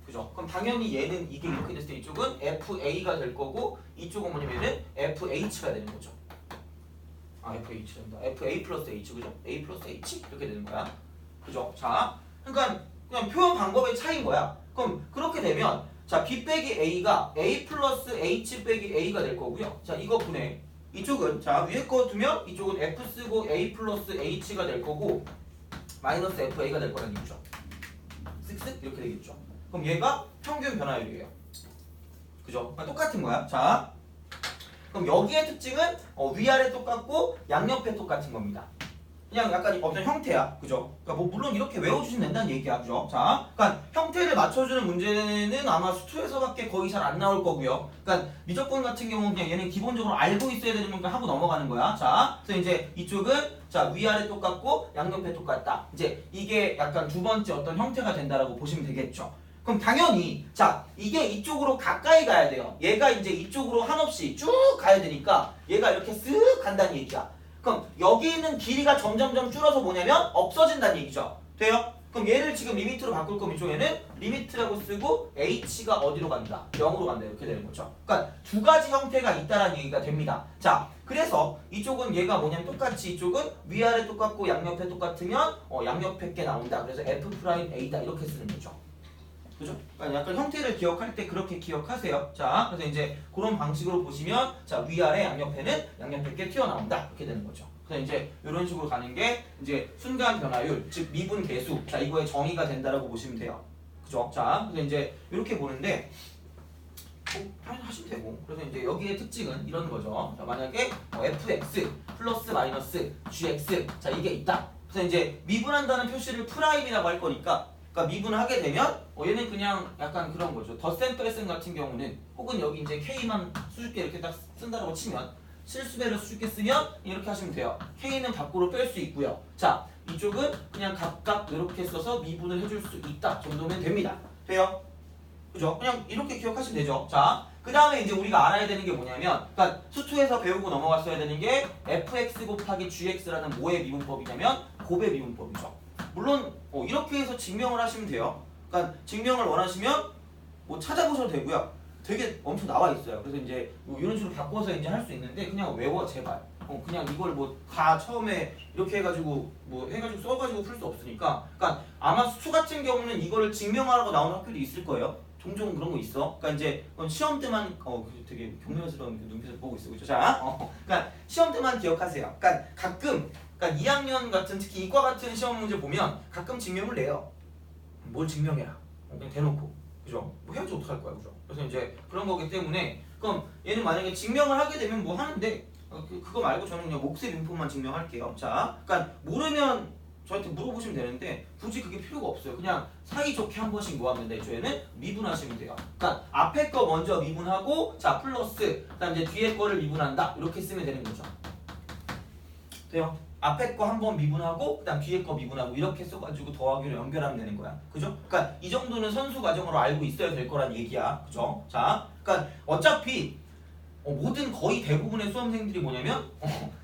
그죠? 그럼 당연히 얘는 이게 이렇게 됐을 때 이쪽은 FA가 될 거고 이쪽은 뭐냐면은 FH가 되는 거죠. FH란다. FA 플러스 H, 그죠? A 플러스 H 이렇게 되는 거야. 그죠? 자, 그러니까 그냥 표현 방법의 차이인 거야. 그럼 그렇게 되면 자, B 빼기 A가 A 플러스 H 빼기 A가 될 거고요. 자, 이거 분해. 이쪽은 자, 위에 거 두면 이쪽은 F 쓰고 A 플러스 H가 될 거고 마이너스 FA가 될 거라는 얘기죠. 쓱쓱 이렇게 되겠죠. 그럼 얘가 평균 변화율이에요. 그죠? 그러니까 똑같은 거야. 자, 그럼 여기의 특징은 위아래 똑같고 양옆에 똑같은 겁니다. 그냥 약간 어떤 형태야, 그죠? 그러니까 뭐 물론 이렇게 외워주시면 된다는 얘기야, 그죠? 자, 그러니까 형태를 맞춰주는 문제는 아마 수투에서밖에 거의 잘 안 나올 거고요. 그러니까 미적분 같은 경우는 그냥 얘는 기본적으로 알고 있어야 되는 거니까 하고 넘어가는 거야. 자, 그래서 이제 이쪽은 자, 위아래 똑같고 양옆에 똑같다. 이제 이게 약간 두 번째 어떤 형태가 된다라고 보시면 되겠죠. 그럼 당연히 자, 이게 이쪽으로 가까이 가야 돼요. 얘가 이제 이쪽으로 한없이 쭉 가야 되니까 얘가 이렇게 쓱 간다는 얘기야. 그럼 여기 있는 길이가 점점점 줄어서 뭐냐면 없어진다는 얘기죠. 돼요? 그럼 얘를 지금 리미트로 바꿀 거면 이쪽에는 리미트라고 쓰고 h가 어디로 간다? 0으로 간다. 이렇게 되는 거죠. 그러니까 두 가지 형태가 있다라는 얘기가 됩니다. 자, 그래서 이쪽은 얘가 뭐냐면 똑같이 이쪽은 위아래 똑같고 양옆에 똑같으면 양옆에 게 나온다. 그래서 F'A다. 이렇게 쓰는 거죠. 그죠? 그러니까 약간 형태를 기억할 때 그렇게 기억하세요. 자, 그래서 이제 그런 방식으로 보시면 자, 위아래 양옆에는 양옆에 게 튀어나온다. 이렇게 되는 거죠. 그래서 이제 이런 식으로 가는 게 이제 순간 변화율, 즉 미분 계수. 자, 이거의 정의가 된다라고 보시면 돼요. 그죠? 자, 그래서 이제 이렇게 보는데 하시면 되고. 그래서 이제 여기의 특징은 이런 거죠. 자, 만약에 fx 플러스 마이너스 gx 자 이게 있다. 그래서 이제 미분한다는 표시를 프라임이라고 할 거니까, 그러니까 미분을 하게 되면 얘는 그냥 약간 그런 거죠. 덧셈 뺄셈 같은 경우는 혹은 여기 이제 k만 수줍게 이렇게 딱 쓴다라고 치면 실수배를 수줍게 쓰면 이렇게 하시면 돼요. k는 밖으로 뺄 수 있고요. 자 이쪽은 그냥 각각 이렇게 써서 미분을 해줄 수 있다 정도면 됩니다. 돼요? 그죠? 그냥 이렇게 기억하시면 되죠. 자, 그 다음에 이제 우리가 알아야 되는 게 뭐냐면, 그러니까 수투에서 배우고 넘어갔어야 되는 게 fx 곱하기 gx라는 뭐의 미분법이냐면 곱의 미분법이죠. 물론 이렇게 해서 증명을 하시면 돼요. 그러니까 증명을 원하시면 뭐 찾아보셔도 되고요. 되게 엄청 나와 있어요. 그래서 이제 뭐 이런 식으로 바꿔서 이제 할 수 있는데 그냥 외워 제발. 그냥 이걸 뭐 다 처음에 이렇게 해가지고 뭐 해가지고 써가지고 풀 수 없으니까. 그러니까 아마 수투 같은 경우는 이거를 증명하라고 나오는 학교도 있을 거예요. 종종 그런 거 있어. 그러니까 이제 시험 때만 되게 경멸스러운 눈빛을 보고 있어, 그죠? 자, 그러니까 시험 때만 기억하세요. 그러니까 가끔, 그러니까 2학년 같은 특히 이과 같은 시험 문제 보면 가끔 증명을 내요. 뭘 증명해라. 그냥 대놓고, 그죠? 뭐 해야지 어떡할 거야, 그죠? 그래서 이제 그런 거기 때문에 그럼 얘는 만약에 증명을 하게 되면 뭐 하는데 그거 말고 저는 그냥 몫의 분포만 증명할게요. 자, 그러니까 모르면 저한테 물어보시면 되는데 굳이 그게 필요가 없어요. 그냥 사이좋게 한 번씩 뭐 하면 돼? 저희는 미분하시면 돼요. 그러니까 앞에 거 먼저 미분하고 자 플러스 그다음 이제 뒤에 거를 미분한다 이렇게 쓰면 되는 거죠. 돼요? 앞에 거 한 번 미분하고 그다음 뒤에 거 미분하고 이렇게 써가지고 더하기로 연결하면 되는 거야. 그죠? 그러니까 이 정도는 선수 과정으로 알고 있어야 될 거란 얘기야. 그죠? 자, 그러니까 어차피 모든 거의 대부분의 수험생들이 뭐냐면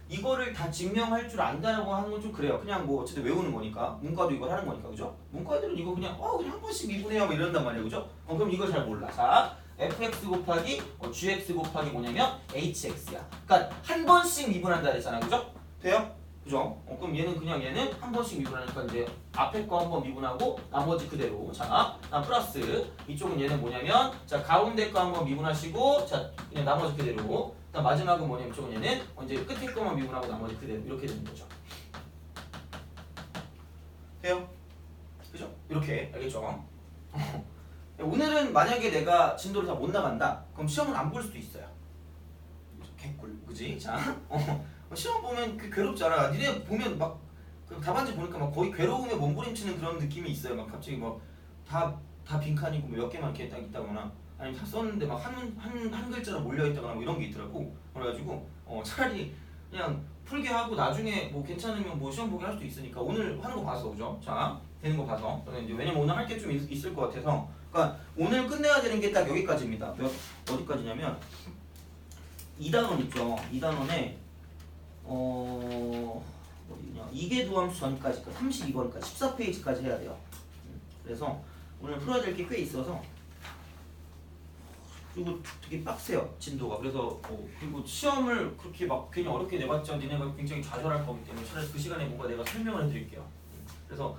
이거를 다 증명할 줄 안다라고 하는 건 좀 그래요. 그냥 뭐 어쨌든 외우는 거니까 문과도 이걸 하는 거니까 그죠? 문과들은 이거 그냥 그냥 한 번씩 미분해요 뭐 이런단 말이에요, 그죠? 그럼 이걸 잘 몰라. 자, fx 곱하기 gx 곱하기 뭐냐면 hx야. 그러니까 한 번씩 미분한다 그랬잖아, 그죠? 돼요? 그죠? 그럼 얘는 한 번씩 미분하니까 이제 앞에 거 한 번 미분하고 나머지 그대로. 자, 플러스 이쪽은 얘는 뭐냐면 자 가운데 거 한 번 미분하시고 자 그냥 나머지 그대로. 그다음 마지막은 뭐냐면 이쪽은 얘는 이제 끝에 거만 미분하고 나머지 그대로 이렇게 되는 거죠. 돼요? 그죠? 이렇게 알겠죠? 오늘은 만약에 내가 진도를 다 못 나간다, 그럼 시험을 안 볼 수도 있어요. 개꿀, 그지? 자, 시험 보면 괴롭잖아. 니네 보면 막 답안지 보니까 막 거의 괴로움에 몸부림치는 그런 느낌이 있어요. 막 갑자기 막 다 빈칸이고 뭐 몇 개만 이렇게 딱 있다거나 아니면 다 썼는데 막 한 글자로 몰려 있다거나 뭐 이런 게 있더라고. 그래가지고 차라리 그냥 풀게 하고 나중에 뭐 괜찮으면 뭐 시험 보게 할 수도 있으니까 오늘 하는 거 봐서, 그죠? 자, 되는 거 봐서. 이제 왜냐면 오늘 할 게 좀 있을 것 같아서. 그러니까 오늘 끝내야 되는 게 딱 여기까지입니다. 어디까지냐면 2단원 있죠. 2단원에 어디냐? 이계도함수 전까지 32번까지 14페이지까지 해야 돼요. 그래서 오늘 풀어야 될 게 꽤 있어서 그리고 되게 빡세요 진도가. 그래서 그리고 시험을 그렇게 막 괜히 어렵게 내봤자 니네가 굉장히 좌절할 거기 때문에 차라리 그 시간에 뭔가 내가 설명을 해드릴게요. 그래서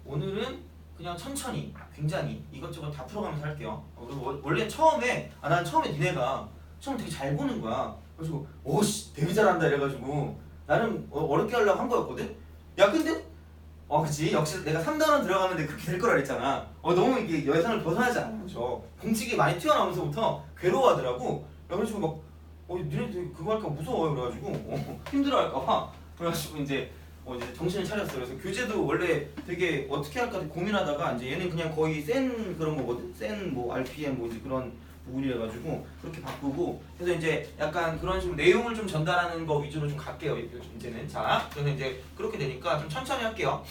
오늘은 그냥 천천히 굉장히 이것저것 다 풀어가면서 할게요. 그리고 원래 처음에 난 처음에 니네가 처음 되게 잘 보는 거야. 그래서 오씨 되게 잘한다 이래가지고 나는 어렵게 하려고 한 거였거든. 야 근데 그치 역시 내가 3단원 들어가는데 그렇게 될 거라 그랬잖아. 너무 이게 예상을 벗어나지 않아. 그죠? 공식이 많이 튀어나오면서부터 괴로워하더라고. 그래가지고 막 니네들 그거 할까 무서워요. 그래가지고 힘들어할까봐. 그래가지고 이제 정신을 차렸어. 그래서 교재도 원래 되게 어떻게 할까 고민하다가 이제 얘는 그냥 거의 센 그런 거거든. 센 뭐 RPM 뭐 이제 그런 부분이라가지고 그렇게 바꾸고. 그래서 이제 약간 그런 식으로 내용을 좀 전달하는 거 위주로 좀 갈게요 이제는. 자, 그래서 이제 그렇게 되니까 좀 천천히 할게요.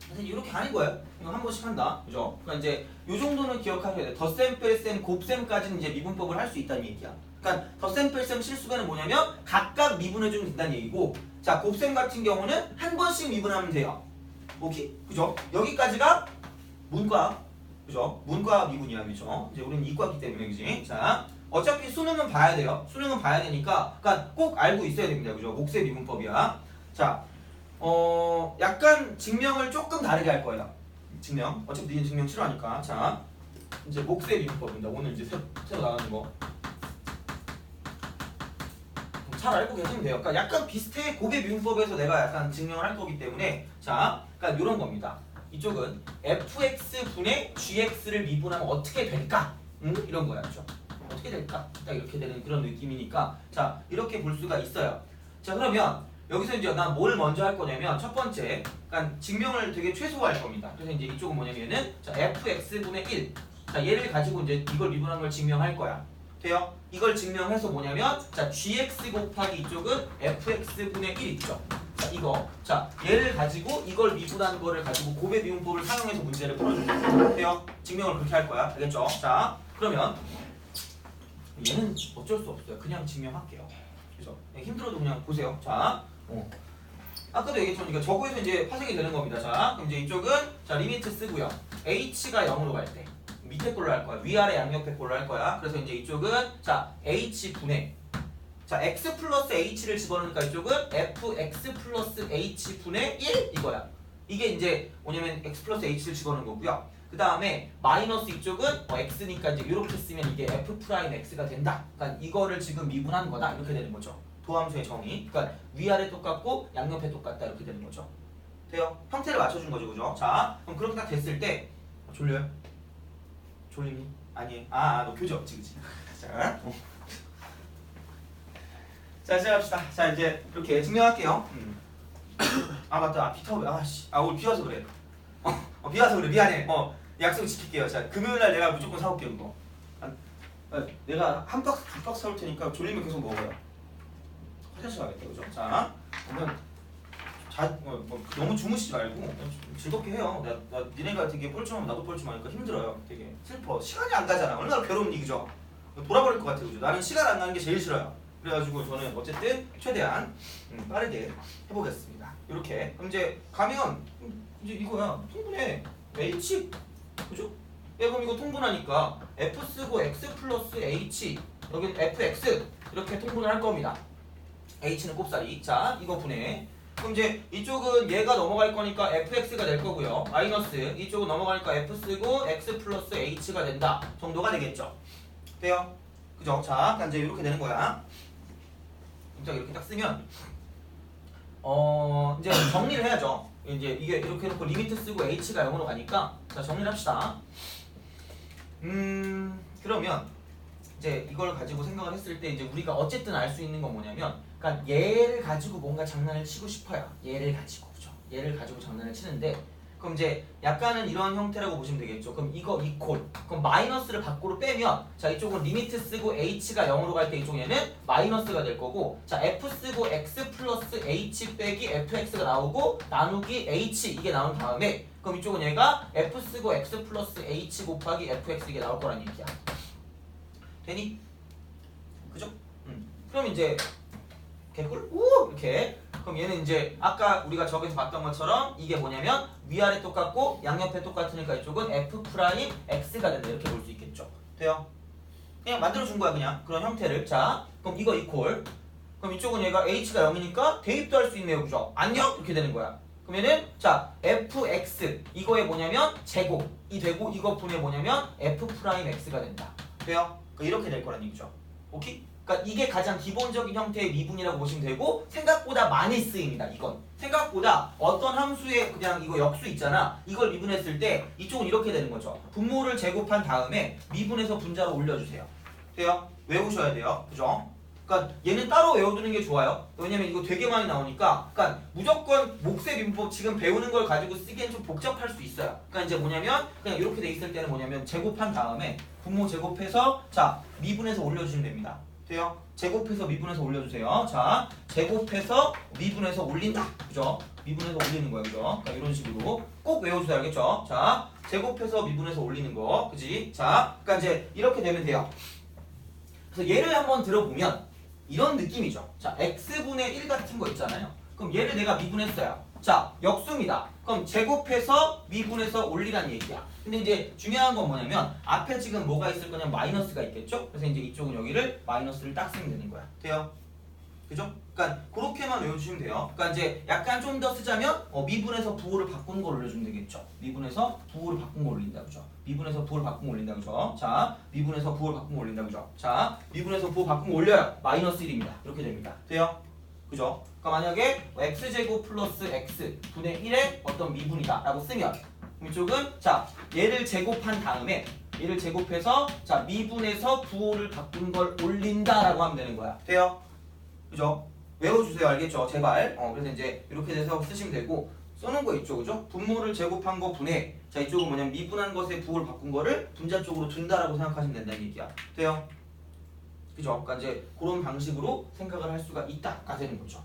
그래서 이렇게 하는 거예요. 이거 한 번씩 한다, 그죠? 그러니까 이제 요 정도는 기억하셔야 돼. 덧셈, 뺄셈, 곱셈까지는 이제 미분법을 할 수 있다는 얘기야. 그러니까 덧셈, 뺄셈 실수배는 뭐냐면 각각 미분해주면 된다는 얘기고, 자 곱셈 같은 경우는 한 번씩 미분하면 돼요. 오케이, 그죠? 여기까지가 문과. 그죠? 문과 미분이야, 그죠? 이제 우리는 이과기 때문에, 그지? 자, 어차피 수능은 봐야 돼요. 수능은 봐야 되니까, 그러니까 꼭 알고 있어야 됩니다, 그죠? 몫의 미분법이야. 자, 약간 증명을 조금 다르게 할 거예요. 증명. 어차피 니는 증명 싫어하니까. 자, 이제 몫의 미분법입니다. 오늘 이제 새로 나가는 거. 잘 알고 계시면 돼요. 그러니까 약간 비슷해. 곱의 미분법에서 내가 약간 증명을 할 거기 때문에, 자, 그러니까 이런 겁니다. 이쪽은 fx 분의 gx를 미분하면 어떻게 될까? 이런 거야, 그렇죠? 어떻게 될까? 딱 이렇게 되는 그런 느낌이니까 자 이렇게 볼 수가 있어요. 자 그러면 여기서 이제 난 뭘 먼저 할 거냐면 첫 번째 그러니까 증명을 되게 최소화할 겁니다. 그래서 이제 이쪽은 뭐냐면은 자 fx분의 1. 자 얘를 가지고 이제 이걸 미분한 걸 증명할 거야. 돼요? 이걸 증명해서 뭐냐면 자 gx 곱하기 이쪽은 fx분의 1 있죠. 자 이거 자 얘를 가지고 이걸 미분한 거를 가지고 곱의 미분법을 사용해서 문제를 풀어줄 거야. 돼요? 증명을 그렇게 할 거야. 알겠죠? 자 그러면 얘는 어쩔 수 없어요. 그냥 증명할게요. 그죠? 힘들어도 그냥 보세요. 자 아까도 얘기했죠. 그러니까 저거에서 이제 파생이 되는 겁니다. 자 그럼 이제 이쪽은 자 리미트 쓰고요. h가 0으로 갈 때 밑에 걸로 할 거야. 위아래 양옆에 걸로 할 거야. 그래서 이제 이쪽은 자 h분의 자 x 플러스 h를 집어넣으니까 이쪽은 fx 플러스 h분의 1 이거야. 이게 이제 뭐냐면 x 플러스 h를 집어넣은 거고요. 그 다음에 마이너스 이쪽은 x니까 이제 이렇게 쓰면 이게 f 프라임 x가 된다. 그러니까 이거를 지금 미분한 거다. 이렇게 되는 거죠. 도함수의 정의. 그러니까 위아래 똑같고 양옆에 똑같다. 이렇게 되는 거죠. 돼요? 형태를 맞춰준 거죠. 그죠? 자 그럼 그렇게 딱 됐을 때 졸려요? 졸리니? 아니에요. 너 교재 없지 그치? 자 시작합시다. 자 이제 이렇게 증명할게요. 맞다. 비 타고 오늘 비 와서 그래. 비 와서 그래. 미안해. 약속 지킬게요. 자 금요일날 내가 무조건 사올게요 이거. 내가 한 박스 두 박스 사올 테니까 졸리면 계속 먹어요. 화장실 가겠다 그죠? 자 그러면 너무 주무시지 말고 즐겁게 해요. 나 니네가 되게 뻘쭘하면 나도 뻘쭘하니까 힘들어요. 되게 슬퍼. 시간이 안 가잖아. 얼마나 괴로운 얘기죠. 돌아버릴 것 같아요. 그죠? 나는 시간 안 가는 게 제일 싫어요. 그래가지고 저는 어쨌든 최대한 빠르게 해보겠습니다. 이렇게 그럼 이제 가면 이제 이거야. 통분해. h 그죠? 그럼 이거 통분하니까 f 쓰고 x 플러스 h 여기는 fx 이렇게 통분을 할 겁니다. h는 곱살이. 자 이거 분해. 그럼 이제 이쪽은 얘가 넘어갈 거니까 fx가 될 거고요. 마이너스 이쪽은 넘어가니까 f 쓰고 x 플러스 h가 된다 정도가 되겠죠. 돼요? 그죠? 자 이제 이렇게 되는 거야. 자 이렇게 딱 쓰면 이제 정리를 해야죠. 이제 이게 이렇게 해놓고 리미트 쓰고 h가 0으로 가니까 자 정리를 합시다. 그러면 이제 이걸 가지고 생각을 했을 때 이제 우리가 어쨌든 알 수 있는 건 뭐냐면 그러니까 얘를 가지고 뭔가 장난을 치고 싶어요. 얘를 가지고 그죠? 얘를 가지고 장난을 치는데 그럼 이제 약간은 이런 형태라고 보시면 되겠죠. 그럼 이거 이퀄 그럼 마이너스를 밖으로 빼면 자 이쪽은 리미트 쓰고 h가 0으로 갈 때 이쪽에는 마이너스가 될 거고 자 f 쓰고 x 플러스 h 빼기 fx가 나오고 나누기 h 이게 나온 다음에 그럼 이쪽은 얘가 f 쓰고 x 플러스 h 곱하기 fx 이게 나올 거란 얘기야. 되니? 그죠? 그럼 이제 개꿀? 우! 이렇게 그럼 얘는 이제 아까 우리가 저기서 봤던 것처럼 이게 뭐냐면 위아래 똑같고 양옆에 똑같으니까 이쪽은 f 프라임 x가 된다 이렇게 볼 수 있겠죠. 돼요? 그냥 만들어준 거야 그냥 그런 형태를. 자 그럼 이거 이퀄 그럼 이쪽은 얘가 h가 0이니까 대입도 할 수 있네요. 그죠? 안녕? 이렇게 되는 거야. 그러면은 자 fx 이거에 뭐냐면 제곱이 되고 이거 분에 뭐냐면 f 프라임 x가 된다. 돼요? 이렇게 될 거란 얘기죠. 오케이? 그러니까 이게 가장 기본적인 형태의 미분이라고 보시면 되고 생각보다 많이 쓰입니다. 이건 생각보다 어떤 함수의 그냥 이거 역수 있잖아. 이걸 미분했을 때 이쪽은 이렇게 되는 거죠. 분모를 제곱한 다음에 미분해서 분자로 올려주세요. 돼요? 외우셔야 돼요. 그죠? 그러니까 얘는 따로 외워두는 게 좋아요. 왜냐면 이거 되게 많이 나오니까 그러니까 무조건 몫의 미분법 지금 배우는 걸 가지고 쓰기엔 좀 복잡할 수 있어요. 그러니까 이제 뭐냐면 그냥 이렇게 돼 있을 때는 뭐냐면 제곱한 다음에 분모 제곱해서 자 미분해서 올려주시면 됩니다. 돼요? 제곱해서 미분해서 올려주세요. 자 제곱해서 미분해서 올린다. 그죠? 미분해서 올리는 거야. 그죠? 그러니까 이런 식으로 꼭 외워주세요. 알겠죠? 자 제곱해서 미분해서 올리는 거. 그지? 자 그러니까 이제 이렇게 되면 돼요. 그래서 얘를 한번 들어보면 이런 느낌이죠. 자 x분의 1 같은 거 있잖아요. 그럼 얘를 내가 미분했어요. 자 역수입니다. 그럼 제곱해서 미분해서 올리란 얘기야. 근데 이제 중요한 건 뭐냐면 앞에 지금 뭐가 있을 거냐면 마이너스가 있겠죠? 그래서 이제 이쪽은 여기를 마이너스를 딱 쓰면 되는 거야. 돼요? 그죠? 그러니까 그렇게만 외워주시면 돼요. 그러니까 이제 약간 좀 더 쓰자면 미분해서 부호를 바꾸는 걸 올려주면 되겠죠. 미분해서 부호를 바꾼 걸 올린다. 그죠? 미분해서 부호를 바꾼 걸 올린다. 그죠? 자 미분해서 부호를 바꾼 걸 올린다. 그죠? 자 미분해서 부호 바꾼 걸 올려요. 마이너스 1입니다. 이렇게 됩니다. 돼요? 그죠? 그러니까 만약에 x제곱 플러스 x 분의 1의 어떤 미분이다 라고 쓰면 이쪽은 자 얘를 제곱한 다음에 얘를 제곱해서 자 미분에서 부호를 바꾼 걸 올린다라고 하면 되는 거야. 돼요? 그죠? 외워주세요. 알겠죠? 제발. 그래서 이제 이렇게 돼서 쓰시면 되고 써놓은 거 있죠, 그죠? 분모를 제곱한 거 분해. 자 이쪽은 뭐냐면 미분한 것에 부호를 바꾼 거를 분자 쪽으로 둔다라고 생각하시면 된다는 얘기야. 돼요? 그죠? 그러니까 이제 그런 방식으로 생각을 할 수가 있다가 되는 거죠.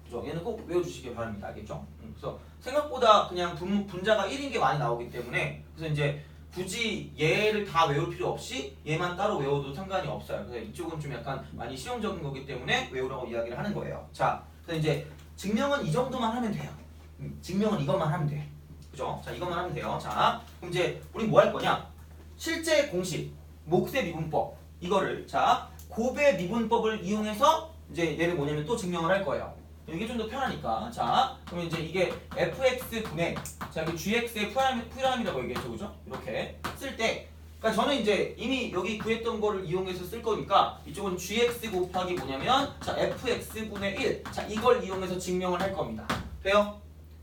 그죠? 얘는 꼭 외워주시길 바랍니다. 알겠죠? 그래서 생각보다 그냥 분자가 1인 게 많이 나오기 때문에 그래서 이제 굳이 얘를 다 외울 필요 없이 얘만 따로 외워도 상관이 없어요. 그래서 이쪽은 좀 약간 많이 실용적인 거기 때문에 외우라고 이야기를 하는 거예요. 자, 그래서 이제 증명은 이 정도만 하면 돼요. 증명은 이것만 하면 돼. 그죠? 자, 이것만 하면 돼요. 자, 그럼 이제 우리 뭐 할 거냐? 실제 공식, 몫의 미분법 이거를 자 곱의 미분법을 이용해서 이제 얘를 뭐냐면 또 증명을 할 거예요. 이게 좀 더 편하니까. 자, 그러면 이제 이게 fx 분의 자 여기 gx의 프라임이라고 얘기했죠, 그죠? 이렇게 쓸 때, 그러니까 저는 이제 이미 여기 구했던 거를 이용해서 쓸 거니까 이쪽은 gx 곱하기 뭐냐면 자 fx 분의 1, 자 이걸 이용해서 증명을 할 겁니다. 돼요?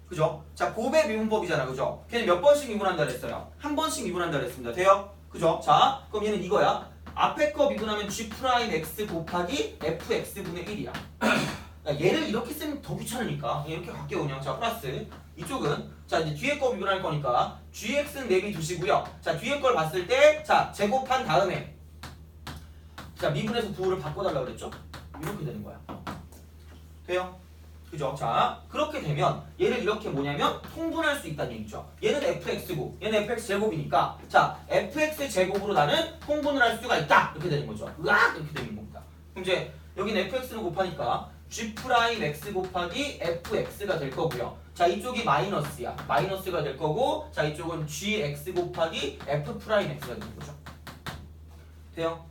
그죠? 자 곱의 미분법이잖아, 그죠? 걔는 몇 번씩 미분한다 그랬어요? 한 번씩 미분한다 그랬습니다. 돼요? 그죠? 자, 그럼 얘는 이거야. 앞에 거 미분하면 g 프라임 x 곱하기 fx 분의 1이야. 얘를 이렇게 쓰면 더 귀찮으니까 그냥 이렇게 갈게요. 그냥 자 플러스 이쪽은 자 이제 뒤에 거 미분할 거니까 gx는 내비두시고요. 자 뒤에 걸 봤을 때 자 제곱한 다음에 자 미분에서 부호를 바꿔달라고 그랬죠? 이렇게 되는 거야. 돼요? 그죠? 자 그렇게 되면 얘를 이렇게 뭐냐면 통분할 수 있다는 얘기죠. 얘는 fx고 얘는 fx 제곱이니까 자 fx 제곱으로 나는 통분을 할 수가 있다 이렇게 되는 거죠. 으악 이렇게 되는 겁니다. 그럼 이제 여기는 fx는 곱하니까 g 프라임 x 곱하기 fx가 될 거고요. 자 이쪽이 마이너스야. 마이너스가 될 거고 자 이쪽은 gx 곱하기 f 프라임 x가 되는 거죠. 돼요?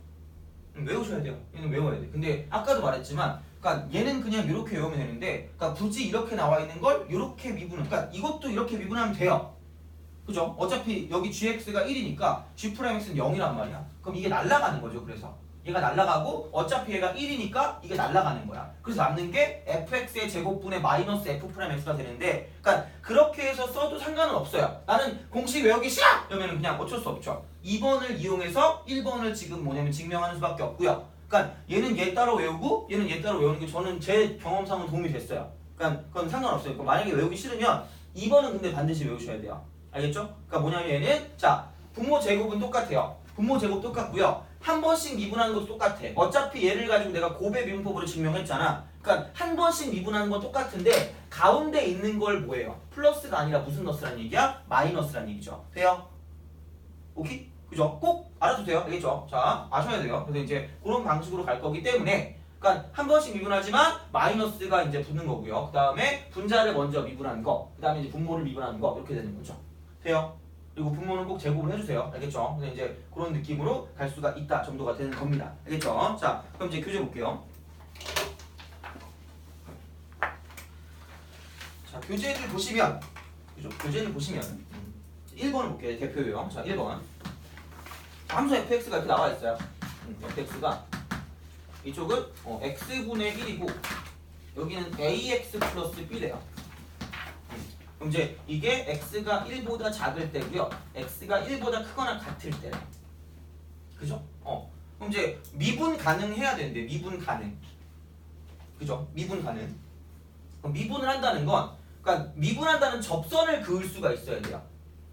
외우셔야 돼요. 얘는 외워야 돼. 근데 아까도 말했지만 그러니까 얘는 그냥 이렇게 외우면 되는데 그러니까 굳이 이렇게 나와 있는 걸 이렇게 미분을 그러니까 이것도 이렇게 미분하면 돼요. 그죠? 어차피 여기 gx가 1이니까 g 프라임 x는 0이란 말이야. 그럼 이게 날아가는 거죠. 그래서 얘가 날아가고 어차피 얘가 1이니까 이게 날아가는 거야. 그래서 남는 게 fx의 제곱분의 마이너스 f 프라임 x가 되는데 그러니까 그렇게 해서 써도 상관은 없어요. 나는 공식 외우기 싫어! 이러면 그냥 어쩔 수 없죠. 2번을 이용해서 1번을 지금 뭐냐면 증명하는 수밖에 없고요. 그러니까 얘는 얘 따로 외우고 얘는 얘 따로 외우는 게 저는 제 경험상은 도움이 됐어요. 그러니까 그건 상관없어요. 그러니까 만약에 외우기 싫으면 2번은 근데 반드시 외우셔야 돼요. 알겠죠? 그러니까 뭐냐면 얘는 자 분모 제곱은 똑같아요. 분모 제곱 똑같고요. 한 번씩 미분하는 것도 똑같아. 어차피 얘를 가지고 내가 곱의 미분법으로 증명했잖아. 그러니까 한 번씩 미분하는 건 똑같은데 가운데 있는 걸 뭐예요? 플러스가 아니라 무슨 너스란 얘기야? 마이너스란 얘기죠. 돼요? 오케이? 그죠? 꼭 알아도 돼요. 알겠죠? 자, 아셔야 돼요. 그래서 이제 그런 방식으로 갈 거기 때문에 그러니까 한 번씩 미분하지만 마이너스가 이제 붙는 거고요. 그 다음에 분자를 먼저 미분하는 거, 그 다음에 이제 분모를 미분하는 거 이렇게 되는 거죠. 돼요? 그리고 분모는 꼭 제곱을 해주세요. 알겠죠? 그래서 이제 그런 느낌으로 갈 수가 있다 정도가 되는 겁니다. 알겠죠? 자, 그럼 이제 교재 볼게요. 자, 교재를 보시면, 그죠? 교재를 보시면 1번을 볼게요. 대표 유형. 자, 1번. 함수 fx가 이렇게 나와 있어요. fx가 이쪽은 x분의 1이고 여기는 ax 플러스 b래요. 그럼 이제 이게 x가 1보다 작을 때고요. x가 1보다 크거나 같을 때래. 그죠? 그럼 이제 미분 가능해야 되는데 미분 가능. 그죠? 미분 가능. 그럼 미분을 한다는 건 그러니까 미분한다는 접선을 그을 수가 있어야 돼요.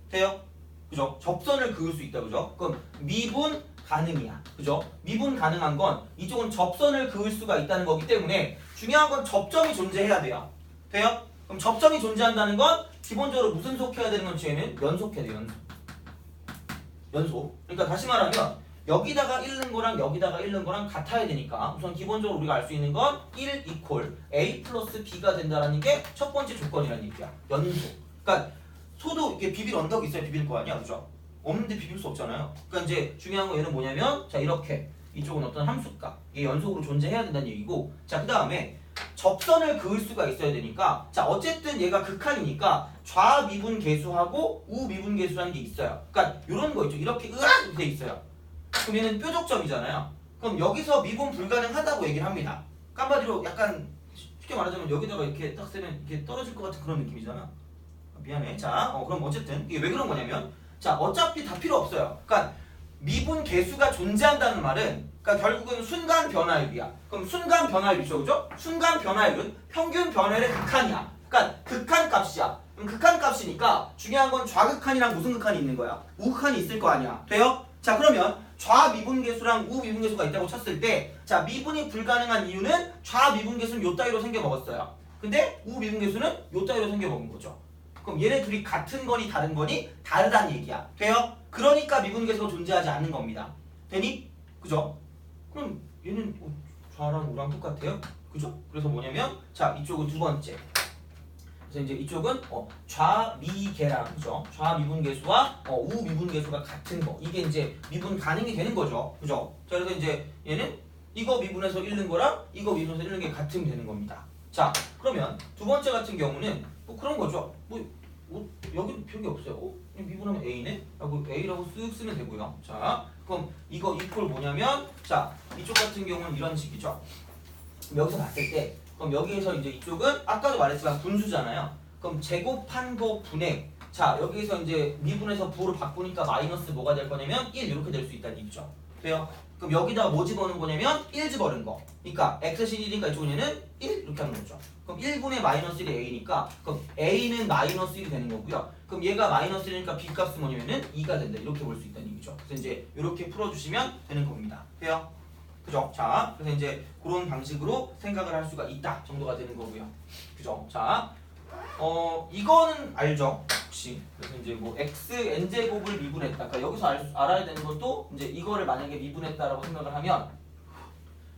돼요? 그죠? 접선을 그을 수 있다. 그죠? 그럼 미분 가능이야. 그죠? 미분 가능한 건 이쪽은 접선을 그을 수가 있다는 거기 때문에 중요한 건 접점이 존재해야 돼요. 돼요? 그럼 접점이 존재한다는 건 기본적으로 무슨 속해야 되는 건 뒤에는 연속해야 돼요. 연속. 그러니까 다시 말하면 여기다가 읽는 거랑 여기다가 읽는 거랑 같아야 되니까 우선 기본적으로 우리가 알 수 있는 건 1 이퀄 a 플러스 b가 된다는 게 첫 번째 조건이라는 얘기야. 연속. 그러니까 소도 이게 비빌 언덕이 있어야 비빌 거 아니야. 그죠? 없는데 비빌 수 없잖아요. 그러니까 이제 중요한 거 얘는 뭐냐면 자 이렇게 이쪽은 어떤 함수가 이게 연속으로 존재해야 된다는 얘기고 자 그 다음에 접선을 그을 수가 있어야 되니까 자 어쨌든 얘가 극한이니까 좌미분 계수하고 우미분 계수라는 게 있어요. 그러니까 이런 거 있죠. 이렇게 으악 이렇게 돼 있어요. 그럼 얘는 뾰족점이잖아요. 그럼 여기서 미분 불가능하다고 얘기를 합니다. 한마디로 약간 쉽게 말하자면 여기다가 이렇게 딱 쓰면 이렇게 떨어질 것 같은 그런 느낌이잖아. 미안해. 자, 그럼 어쨌든 이게 왜 그런 거냐면 자, 어차피 다 필요 없어요. 그러니까 미분 계수가 존재한다는 말은 그러니까 결국은 순간 변화율이야. 그럼 순간 변화율이죠, 그죠? 순간 변화율은 평균 변화율의 극한이야. 그러니까 극한 값이야. 그럼 극한 값이니까 중요한 건 좌극한이랑 무슨 극한이 있는 거야? 우극한이 있을 거 아니야. 돼요? 자, 그러면 좌미분계수랑 우미분계수가 있다고 쳤을 때, 자, 미분이 불가능한 이유는 좌미분계수는 요 따위로 생겨 먹었어요. 근데 우미분계수는 요 따위로 생겨 먹은 거죠. 그럼 얘네 둘이 같은 거니 다른 거니? 다르다는 얘기야. 돼요? 그러니까 미분계수가 존재하지 않는 겁니다. 되니? 그죠? 그럼 얘는 좌랑 우랑 똑같아요? 그죠? 그래서 뭐냐면, 자, 이쪽은 두 번째. 그래서 이제 이쪽은 좌미계랑, 그죠? 좌미분계수와 우미분계수가 같은 거. 이게 이제 미분 가능이 되는 거죠. 그죠? 자, 그래서 이제 얘는 이거 미분해서 잃는 거랑 이거 미분해서 잃는 게 같으면 되는 겁니다. 자, 그러면 두 번째 같은 경우는 뭐 그런 거죠. 여기도 별게 없어요. 그냥 미분하면 A네? 라고 A라고 쓱 쓰면 되고요. 자, 그럼 이거 이퀄 뭐냐면, 자, 이쪽 같은 경우는 이런 식이죠. 여기서 봤을 때, 그럼 여기에서 이제 이쪽은 아까도 말했지만 분수잖아요. 그럼 제곱한 거 분의, 자, 여기서 이제 미분해서 부로 바꾸니까 마이너스 뭐가 될 거냐면 1 이렇게 될 수 있다는 얘기죠. 돼요? 그럼 여기다가 뭐 집어넣은 거냐면 1 집어넣은 거. 그러니까 x신이 1이니까 이쪽은 얘는 1 이렇게 하는 거죠. 그럼 1분의 마이너스 1이 a니까 그럼 a는 마이너스 1이 되는 거고요. 그럼 얘가 마이너스 1이니까 b 값은 뭐냐면은 2가 된다. 이렇게 볼 수 있다는 얘기죠. 그래서 이제 이렇게 풀어주시면 되는 겁니다. 돼요? 그죠? 자, 그래서 이제 그런 방식으로 생각을 할 수가 있다 정도가 되는 거고요. 그죠? 자, 이거는 알죠? 혹시 그래서 이제 뭐 x n 제곱을 미분했다. 그러니까 여기서 알아야 되는 것도 이제 이거를 만약에 미분했다라고 생각을 하면,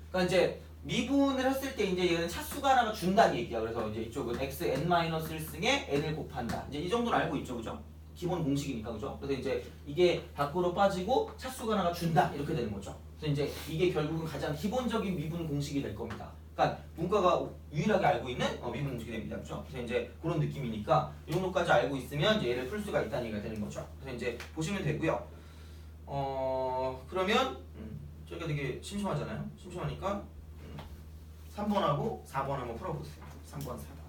그러니까 이제 미분을 했을 때 이제 얘는 차수가 하나가 준다는 얘기야. 그래서 이제 이쪽은 x n-1승에 n을 곱한다. 이제 이 정도는 알고 있죠, 그죠? 기본 공식이니까, 그죠? 그래서 이제 이게 밖으로 빠지고 차수가 하나가 준다 이렇게 되는 거죠. 그래서 이제 이게 결국은 가장 기본적인 미분 공식이 될 겁니다. 그러니까 문과가 유일하게 알고 있는 미분 공식이 됩니다, 그렇죠? 그래서 이제 그런 느낌이니까 이 정도까지 알고 있으면 이제 얘를 풀 수가 있다는 얘기가 되는 거죠. 그래서 이제 보시면 되고요. 그러면 저희가 되게 심심하잖아요. 심심하니까 3번하고 4번 한번 풀어보세요. 3번, 4번.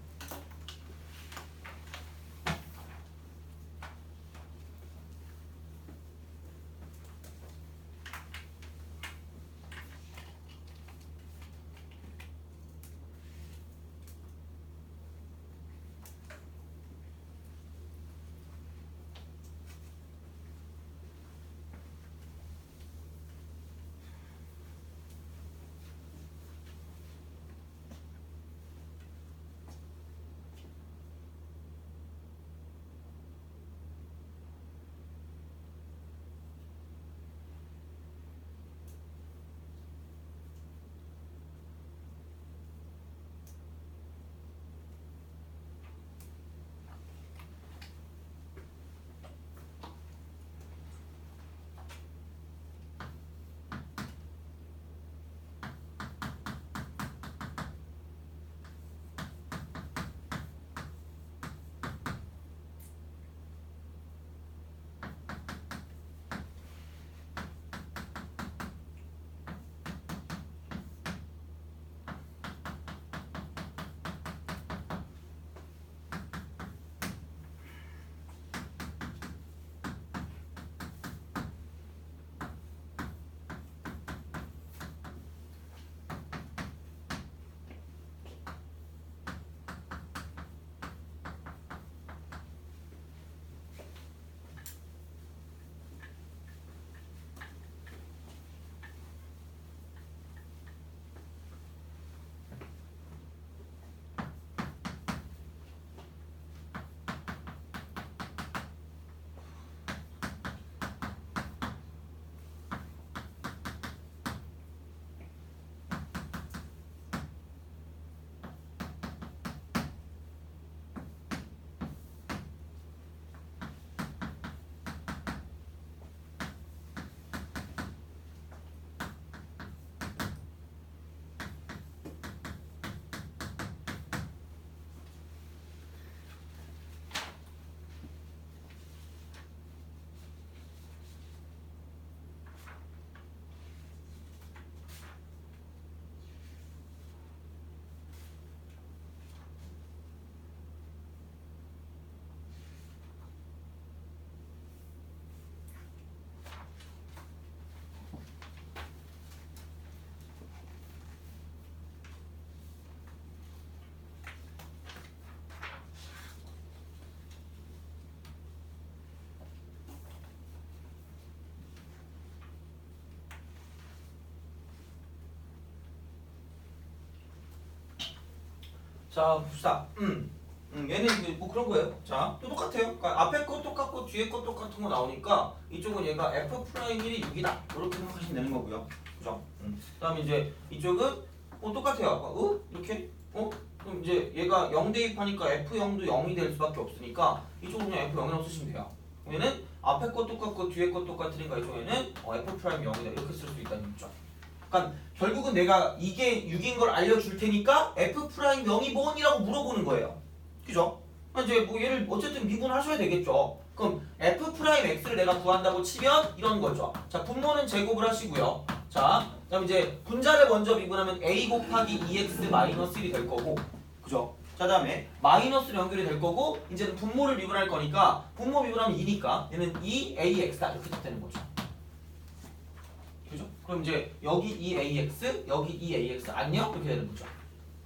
자 봅시다. 얘는 뭐 그런 거예요. 자, 또 똑같아요. 그러니까 앞에 거 똑같고 뒤에 거 똑같은 거 나오니까 이쪽은 얘가 f'1이 6이다. 이렇게 생각하시면 되는 거고요. 그죠? 그다음에 이제 이쪽은 똑같아요. 아까 이렇게 그럼 이제 얘가 0 대입하니까 f0도 0이 될 수밖에 없으니까 이쪽은 그냥 f0이라고 쓰시면 돼요. 얘는 앞에 거 똑같고 뒤에 거 똑같으니까 이쪽에는 f'0이다 이렇게 쓸 수 있다는 얘기죠. 그러니까 결국은 내가 이게 6인 걸 알려줄 테니까 f'0이 뭐니라고 물어보는 거예요. 그죠? 이제 뭐 얘를 어쨌든 미분하셔야 되겠죠. 그럼 f'x를 내가 구한다고 치면 이런 거죠. 자, 분모는 제곱을 하시고요. 자, 그다음 이제 분자를 먼저 미분하면 a 곱하기 2x 마이너스 1이 될 거고, 그죠? 자, 다음에 마이너스로 연결이 될 거고, 이제는 분모를 미분할 거니까 분모 미분하면 2니까 얘는 2ax다 이렇게 딱 되는 거죠. 그죠? 그럼 이제 여기 2ax, 여기 2ax 안녕 이렇게 되는 거죠.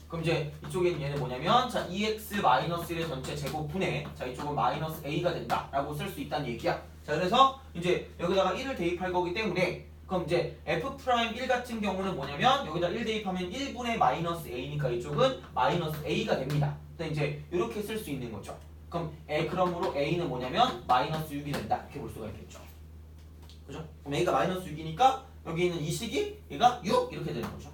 그럼 이제 이쪽엔 얘는 뭐냐면 자 2x 마이너스 1의 전체 제곱분의 자 이쪽은 마이너스 a가 된다라고 쓸 수 있다는 얘기야. 자 그래서 이제 여기다가 1을 대입할 거기 때문에 그럼 이제 f'1 같은 경우는 뭐냐면 여기다 1 대입하면 1분의 마이너스 a니까 이쪽은 마이너스 a가 됩니다. 그래서 이제 이렇게 쓸 수 있는 거죠. 그럼 그러므로 a는 뭐냐면 마이너스 6이 된다 이렇게 볼 수가 있겠죠. 그죠? 그럼 a가 마이너스 6이니까 여기 있는 이 식이 얘가 6 이렇게 되는 거죠.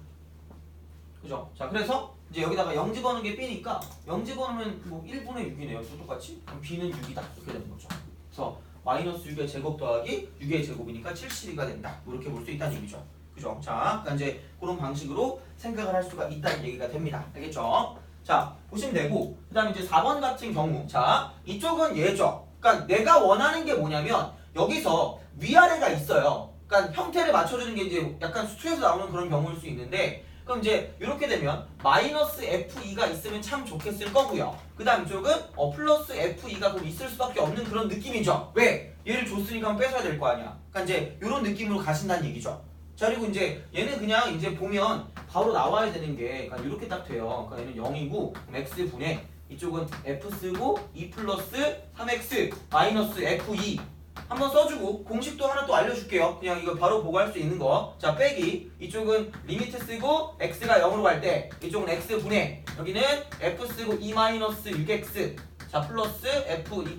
그죠? 자 그래서 이제 여기다가 0 집어넣는 게 b니까 0 집어넣으면 뭐 1분의 6이네요. 또 똑같이. 그럼 b는 6이다. 이렇게 되는 거죠. 그래서 마이너스 6의 제곱 더하기 6의 제곱이니까 72가 된다. 뭐 이렇게 볼 수 있다는 얘기죠. 그죠? 자, 그러니까 이제 그런 방식으로 생각을 할 수가 있다는 얘기가 됩니다. 알겠죠? 자, 보시면 되고 그 다음에 이제 4번 같은 경우 자, 이쪽은 얘죠. 그러니까 내가 원하는 게 뭐냐면 여기서 위아래가 있어요. 그러니까 형태를 맞춰주는 게 이제 약간 수투에서 나오는 그런 경우일 수 있는데 그럼 이제 이렇게 되면 마이너스 f2가 있으면 참 좋겠을 거고요. 그 다음 이쪽은 플러스 f2가 그럼 있을 수밖에 없는 그런 느낌이죠. 왜? 얘를 줬으니까 빼서야 될 거 아니야. 그러니까 이제 이런 느낌으로 가신다는 얘기죠. 자 그리고 이제 얘는 그냥 이제 보면 바로 나와야 되는 게 그러니까 이렇게 딱 돼요. 그러니까 얘는 0이고 x분의 이쪽은 f 쓰고 2 플러스 3x 마이너스 f2 한번 써주고 공식도 하나 또 알려줄게요. 그냥 이거 바로 보고 할 수 있는 거. 자 빼기 이쪽은 리미트 쓰고 x가 0으로 갈 때 이쪽은 x분의 여기는 f 쓰고 2 마이너스 6x 자 플러스 f2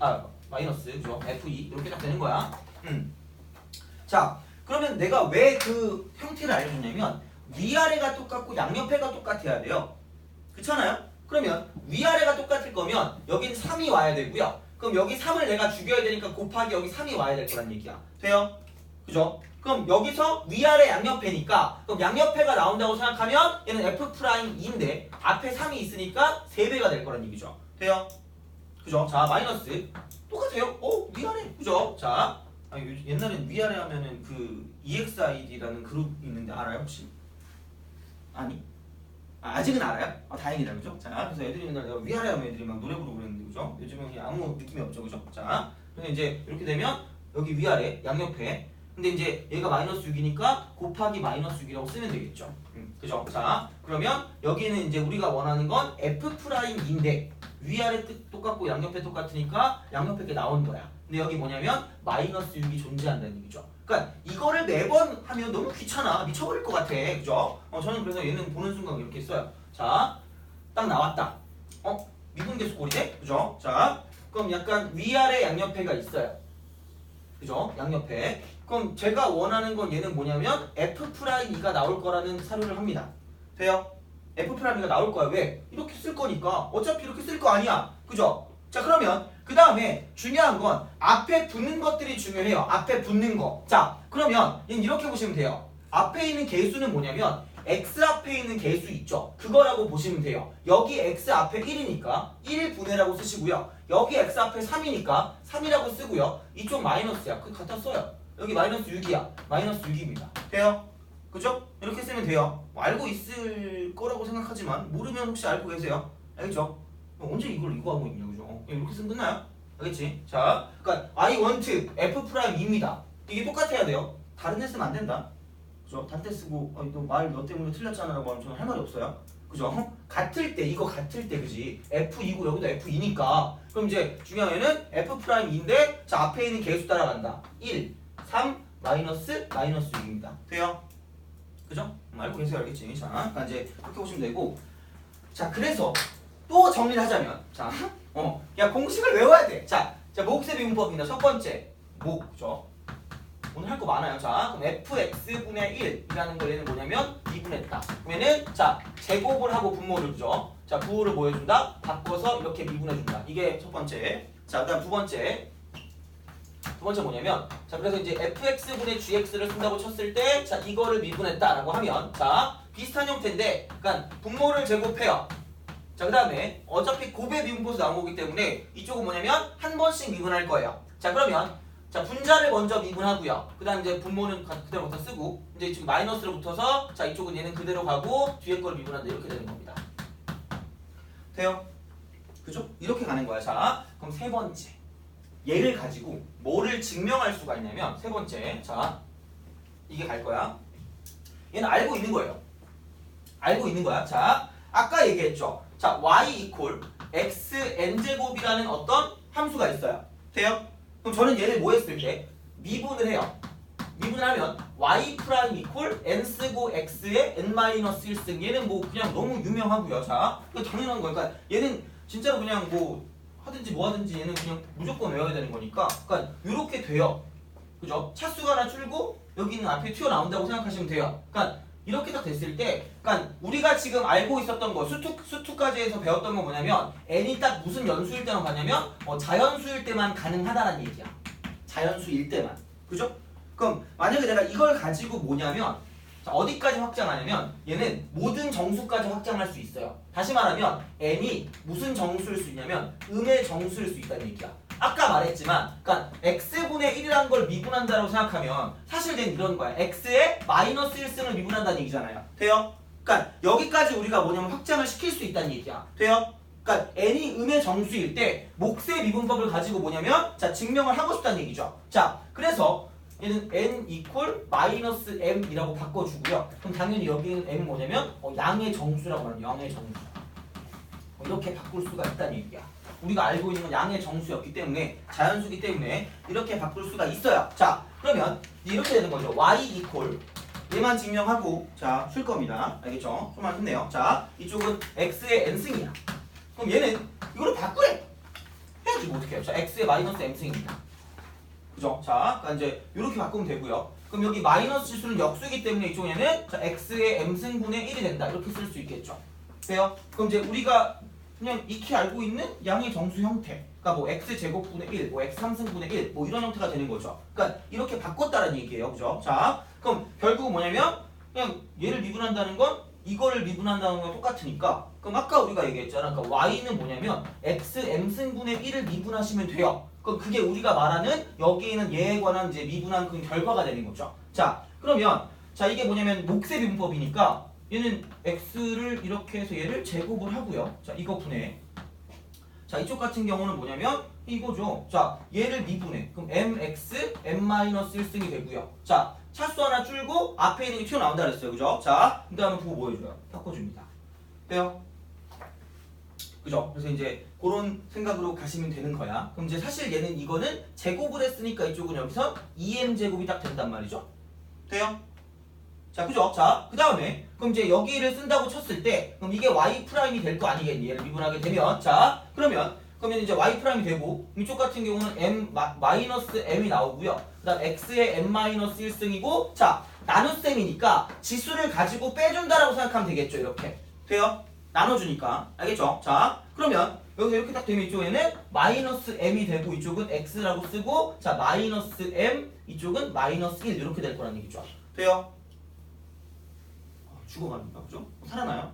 마이너스 그죠? f2 이렇게 딱 되는 거야. 자 그러면 내가 왜 그 형태를 알려줬냐면 위아래가 똑같고 양옆에가 똑같아야 돼요. 그렇잖아요? 그러면 위아래가 똑같을 거면 여긴 3이 와야 되고요. 그럼 여기 3을 내가 죽여야 되니까 곱하기 여기 3이 와야 될 거란 얘기야. 돼요? 그죠? 그럼 여기서 위아래 양옆에니까 그럼 양옆에가 나온다고 생각하면 얘는 f'2인데 앞에 3이 있으니까 3배가 될 거란 얘기죠. 돼요? 그죠? 자 마이너스 똑같아요. 위아래 그죠? 자 옛날엔 위아래 하면은 그 EXID라는 그룹 있는데 알아요 혹시? 아니? 아직은 알아요? 다행이다 그죠? 자 그래서 애들이 맨날 위아래 하면 애들이 막 노래 부르고 그랬는데 그죠? 요즘은 그냥 아무 느낌이 없죠 그죠? 자 그래서 이제 이렇게 되면 여기 위아래 양옆에 근데 이제 얘가 마이너스 6이니까 곱하기 마이너스 6이라고 쓰면 되겠죠. 그죠? 자 그러면 여기는 이제 우리가 원하는 건 F'인데 위아래 뜻 똑같고 양옆에 똑같으니까 양옆에 게 나온 거야. 근데 여기 뭐냐면 마이너스 6이 존재한다는 얘기죠. 그러니까 이거를 매번 하면 너무 귀찮아. 미쳐버릴 것 같아. 그죠? 저는 그래서 얘는 보는 순간 이렇게 써요. 자, 딱 나왔다. 미분계수꼴이네? 그죠? 자, 그럼 약간 위아래 양옆에가 있어요. 그죠? 양옆에. 그럼 제가 원하는 건 얘는 뭐냐면 F'E가 나올 거라는 사료를 합니다. 돼요? F'E가 나올 거야. 왜? 이렇게 쓸 거니까. 어차피 이렇게 쓸 거 아니야. 그죠? 자, 그러면 그 다음에 중요한 건 앞에 붙는 것들이 중요해요. 앞에 붙는 거. 자, 그러면 이렇게 보시면 돼요. 앞에 있는 개수는 뭐냐면 x 앞에 있는 개수 있죠. 그거라고 보시면 돼요. 여기 x 앞에 1이니까 1분해라고 쓰시고요. 여기 x 앞에 3이니까 3이라고 쓰고요. 이쪽 마이너스야. 그 갖다 써요. 여기 마이너스 6이야. 마이너스 6입니다. 돼요? 그죠? 이렇게 쓰면 돼요. 알고 있을 거라고 생각하지만 모르면 혹시 알고 계세요? 알겠죠? 언제 이거 하고 있냐 그죠? 이렇게 쓰면 끝나요? 알겠지? 자, 그러니까 I want F'입니다. 이게 똑같아야 돼요. 다른 데 쓰면 안 된다. 그죠? 다른 데 쓰고 너 때문에 틀렸잖아 라고 하면 저는 할 말이 없어요. 그죠? 같을 때 이거 같을 때 그지? F2고 여기도 F2니까 그럼 이제 중요한 애는 F'인데 자 앞에 있는 개수 따라간다. 1, 3, 마이너스 6입니다. 돼요? 그죠? 알고 계세요 알겠지? 자, 그러니까 이제 그렇게 보시면 되고 자 그래서 또 정리를 하자면 자, 야 공식을 외워야 돼. 자, 목세 미분법입니다. 첫 번째 목죠. 오늘 할 거 많아요. 자, 그럼 fx분의 1이라는 거 얘는 뭐냐면 미분했다. 그러면은 자 제곱을 하고 분모를 주죠. 자, 부호를 뭐 해준다? 바꿔서 이렇게 미분해준다. 이게 첫 번째. 자, 그다음 두 번째 뭐냐면 자 그래서 이제 fx분의 gx를 쓴다고 쳤을 때 자 이거를 미분했다라고 하면 자 비슷한 형태인데 그러니까 분모를 제곱해요. 자 그다음에 어차피 곱의 미분법에서 나온 거기 때문에 이쪽은 뭐냐면 한 번씩 미분할 거예요. 자 그러면 자 분자를 먼저 미분하고요. 그다음 이제 분모는 그대로 갖다 쓰고 이제 지금 마이너스로 붙어서 자 이쪽은 얘는 그대로 가고 뒤에 거를 미분한다 이렇게 되는 겁니다. 돼요? 그죠? 이렇게 가는 거야. 자 그럼 세 번째 얘를 가지고 뭐를 증명할 수가 있냐면 세 번째 자 이게 갈 거야. 얘는 알고 있는 거예요. 알고 있는 거야. 자 아까 얘기했죠. 자 y 이퀄 xn제곱이라는 어떤 함수가 있어요. 돼요? 그럼 저는 얘를 뭐 했을 때 미분을 해요. 미분을 하면 y 프라임 이퀄 n 쓰고 x의 n-1승 얘는 뭐 그냥 너무 유명하고요. 자 이거 당연한 거니까 그러니까 얘는 진짜로 그냥 뭐 하든지 뭐 하든지 얘는 그냥 무조건 외워야 되는 거니까 그러니까 이렇게 돼요. 그죠? 차수가 하나 줄고 여기는 앞에 튀어나온다고 생각하시면 돼요. 그러니까 이렇게 딱 됐을 때 그러니까 우리가 지금 알고 있었던 거 수투까지 해서 배웠던 건 뭐냐면 n이 딱 무슨 연수일 때만 가냐면 자연수일 때만 가능하다는 얘기야. 자연수일 때만. 그죠? 그럼 만약에 내가 이걸 가지고 뭐냐면 자, 어디까지 확장하냐면 얘는 모든 정수까지 확장할 수 있어요. 다시 말하면 n이 무슨 정수일 수 있냐면 음의 정수일 수 있다는 얘기야. 아까 말했지만 그러니까 x분의 1이라는 걸 미분한다고 생각하면 사실 는 이런 거야. x의 마이너스 1승을 미분한다는 얘기잖아요. 돼요? 그러니까 여기까지 우리가 뭐냐면 확장을 시킬 수 있다는 얘기야. 돼요? 그러니까 n이 음의 정수일 때 몫의 미분법을 가지고 뭐냐면 자 증명을 하고 싶다는 얘기죠. 자 그래서 얘는 n 이퀄 마이너스 m이라고 바꿔주고요. 그럼 당연히 여기는 m은 뭐냐면 양의 정수라고 말해요. 양의 정수. 이렇게 바꿀 수가 있다는 얘기야. 우리가 알고 있는 건 양의 정수였기 때문에 자연수기 때문에 이렇게 바꿀 수가 있어요. 자 그러면 이렇게 되는 거죠. y 이퀄 얘만 증명하고 자 쓸 겁니다. 알겠죠? 좀만 힘내요. 자 이쪽은 x의 n승이야. 그럼 얘는 이거를 바꾸래. 해야지 뭐 어떻게 해요? 자 x의 마이너스 m승입니다. 그죠? 자 그러니까 이제 이렇게 바꾸면 되고요. 그럼 여기 마이너스 지수는 역수이기 때문에 이쪽에는 자 x의 m승분의 1이 된다. 이렇게 쓸 수 있겠죠. 돼요? 그럼 이제 우리가 그냥 익히 알고 있는 양의 정수 형태. 그러니까 뭐 x제곱분의 1, 뭐 x3승분의 1, 뭐 이런 형태가 되는 거죠. 그러니까 이렇게 바꿨다는 얘기예요. 그죠? 자, 그럼 결국 뭐냐면 그냥 얘를 미분한다는 건 이거를 미분한다는 거랑 똑같으니까 그럼 아까 우리가 얘기했잖아. 그러니까 y는 뭐냐면 xm승분의 1을 미분하시면 돼요. 그럼 그게 우리가 말하는 여기에는 얘에 관한 이제 미분한 그 결과가 되는 거죠. 자, 그러면 자 이게 뭐냐면 몫의 미분법이니까 얘는 x를 이렇게 해서 얘를 제곱을 하고요. 자 이거 분해. 자 이쪽 같은 경우는 뭐냐면 이거죠. 자 얘를 미분해. 그럼 mx m-1승이 되고요. 자 차수 하나 줄고 앞에 있는 게 튀어나온다 그랬어요. 그죠? 자 그 다음에 부호 뭐 해줘요? 바꿔줍니다. 돼요? 그죠? 그래서 이제 그런 생각으로 가시면 되는 거야. 그럼 이제 사실 얘는 이거는 제곱을 했으니까 이쪽은 여기서 2m제곱이 딱 된단 말이죠. 돼요? 자, 그죠? 자, 그 다음에 그럼 이제 여기를 쓴다고 쳤을 때 그럼 이게 y 프라임이 될 거 아니겠니? 얘를 미분하게 되면 자, 그러면 이제 y 프라임이 되고 이쪽 같은 경우는 m 마이너스 m이 나오고요. 그다음 x의 m-1승이고 자, 나눗셈이니까 지수를 가지고 빼준다라고 생각하면 되겠죠. 이렇게. 돼요? 나눠주니까. 알겠죠? 자, 그러면 여기서 이렇게 딱 되면 이쪽에는 마이너스 m이 되고 이쪽은 x라고 쓰고 자, 마이너스 m 이쪽은 마이너스 1 이렇게 될 거라는 얘기죠. 돼요? 죽어갑니다. 그죠? 살아나요?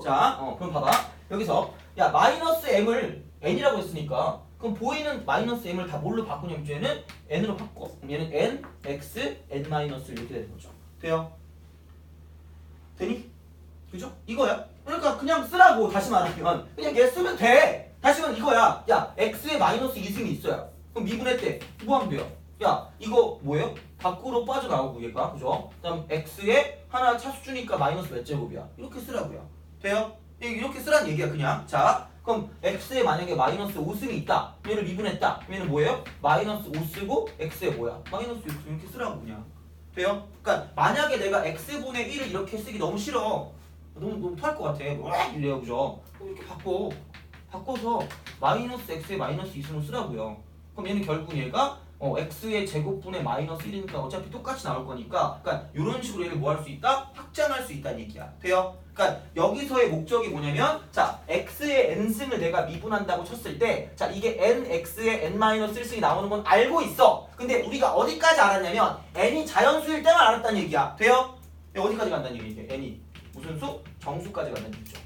자, 그럼 봐봐. 여기서 야 마이너스 m을 n이라고 했으니까 그럼 보이는 마이너스 m을 다 뭘로 바꾸냐면 얘는 n으로 바꿔. 그럼 얘는 n, x, n-1 이렇게 되는 거죠. 돼요? 되니? 그죠? 이거야. 그러니까 그냥 쓰라고 다시 말하면 그냥 얘 쓰면 돼. 다시 말하면 이거야. 야 x에 마이너스 2승이 있어요. 그럼 미분했대. 뭐 하면 돼요? 야 이거 뭐예요? 밖으로 빠져나오고 얘가 그죠? 그다음 x에 하나 차수 주니까 마이너스 몇 제곱이야? 이렇게 쓰라고요. 돼요? 이렇게 쓰라는 얘기야 그냥. 자 그럼 x에 만약에 마이너스 5승이 있다. 얘를 미분했다. 얘는 뭐예요? 마이너스 5 쓰고 x에 뭐야? 마이너스 6승 이렇게 쓰라고 그냥. 돼요? 그러니까 만약에 내가 x분의 1을 이렇게 쓰기 너무 싫어. 너무 토할 것 같아. 왜 이래요, 그죠? 이렇게 바꿔서 마이너스 x에 마이너스 2승을 쓰라고요. 그럼 얘는 결국 얘가 x의 제곱분의 마이너스 1이니까 어차피 똑같이 나올 거니까, 그러니까 이런 식으로 얘를 뭐 할 수 있다? 확장할 수 있다는 얘기야. 돼요? 그러니까 여기서의 목적이 뭐냐면, 자 x의 n승을 내가 미분한다고 쳤을 때, 자 이게 nx의 n-1승이 나오는 건 알고 있어. 근데 우리가 어디까지 알았냐면 n이 자연수일 때만 알았다는 얘기야. 돼요? 어디까지 간다는 얘기야? n이 무슨 수? 정수까지 간다는 얘기죠.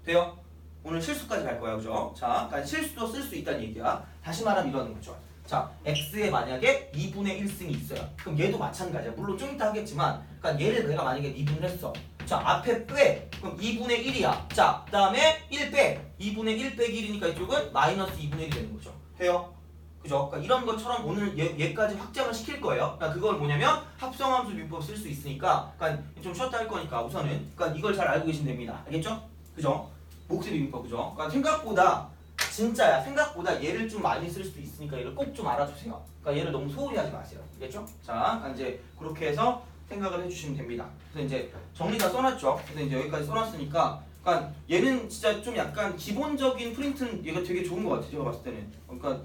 돼요? 오늘 실수까지 갈 거야, 그죠? 자, 그러니까 실수도 쓸 수 있다는 얘기야. 다시 말하면 이러는 거죠. 자, x에 만약에 2분의 1승이 있어요. 그럼 얘도 마찬가지야. 물론 좀 이따 하겠지만, 그러니까 얘를 내가 만약에 미분을 했어. 자, 앞에 빼. 그럼 2분의 1이야. 자, 그 다음에 1 빼. 2분의 1 빼기 1이니까 이쪽은 마이너스 2분의 1이 되는 거죠. 돼요? 그죠? 그러니까 이런 것처럼 오늘 얘까지 확장을 시킬 거예요. 그러니까 그걸 뭐냐면 합성함수 민법 쓸 수 있으니까, 그러니까 좀 쉬었다 할 거니까 우선은, 그러니까 이걸 잘 알고 계시면 됩니다. 알겠죠? 그죠? 목세 비빔밥, 그죠? 그러니까 생각보다 진짜야. 생각보다 얘를 좀 많이 쓸 수도 있으니까 얘를 꼭 좀 알아주세요. 그러니까 얘를 너무 소홀히 하지 마세요. 알겠죠? 자, 그러니까 이제 그렇게 해서 생각을 해주시면 됩니다. 그래서 이제 정리 다 써놨죠? 그래서 이제 여기까지 써놨으니까, 그러니까 얘는 진짜 좀 약간 기본적인 프린트는 얘가 되게 좋은 것 같아요. 제가 봤을 때는. 그러니까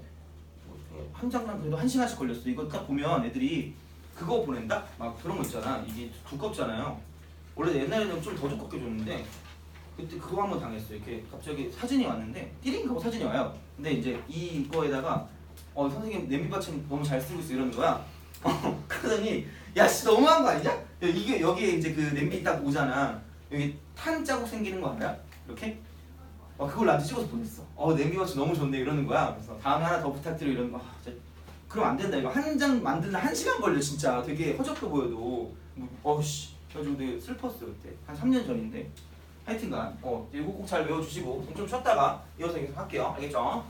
한 장당 그래도 1시간씩 걸렸어. 이거 딱 보면 애들이 그거 보낸다? 막 그런 거 있잖아. 이게 두껍잖아요. 원래 옛날에는 좀 더 두껍게 줬는데 그때 그거 한번 당했어요. 이렇게 갑자기 사진이 왔는데 띠링 하고 사진이 와요. 근데 이제 이거에다가 선생님 냄비 받침 너무 잘 쓰고 있어 이러는 거야. 그러더니 야 씨 너무한 거 아니냐? 야, 이게 여기에 이제 그 냄비 딱 오잖아. 여기 탄 자국 생기는 거 알아? 이렇게? 그걸 나한테 찍어서 보냈어. 냄비 받침 너무 좋네 이러는 거야. 그래서 다음에 하나 더 부탁드려 이러는 거. 진짜 그럼 안 된다. 이거 한 장 만드는 1시간 걸려 진짜. 되게 허접해 보여도. 어씨. 그래가지고 되게 슬펐어 그때. 한 3년 전인데. 하여튼간 이거 꼭 잘 외워주시고 좀 쉬었다가 이어서 계속 할게요. 알겠죠?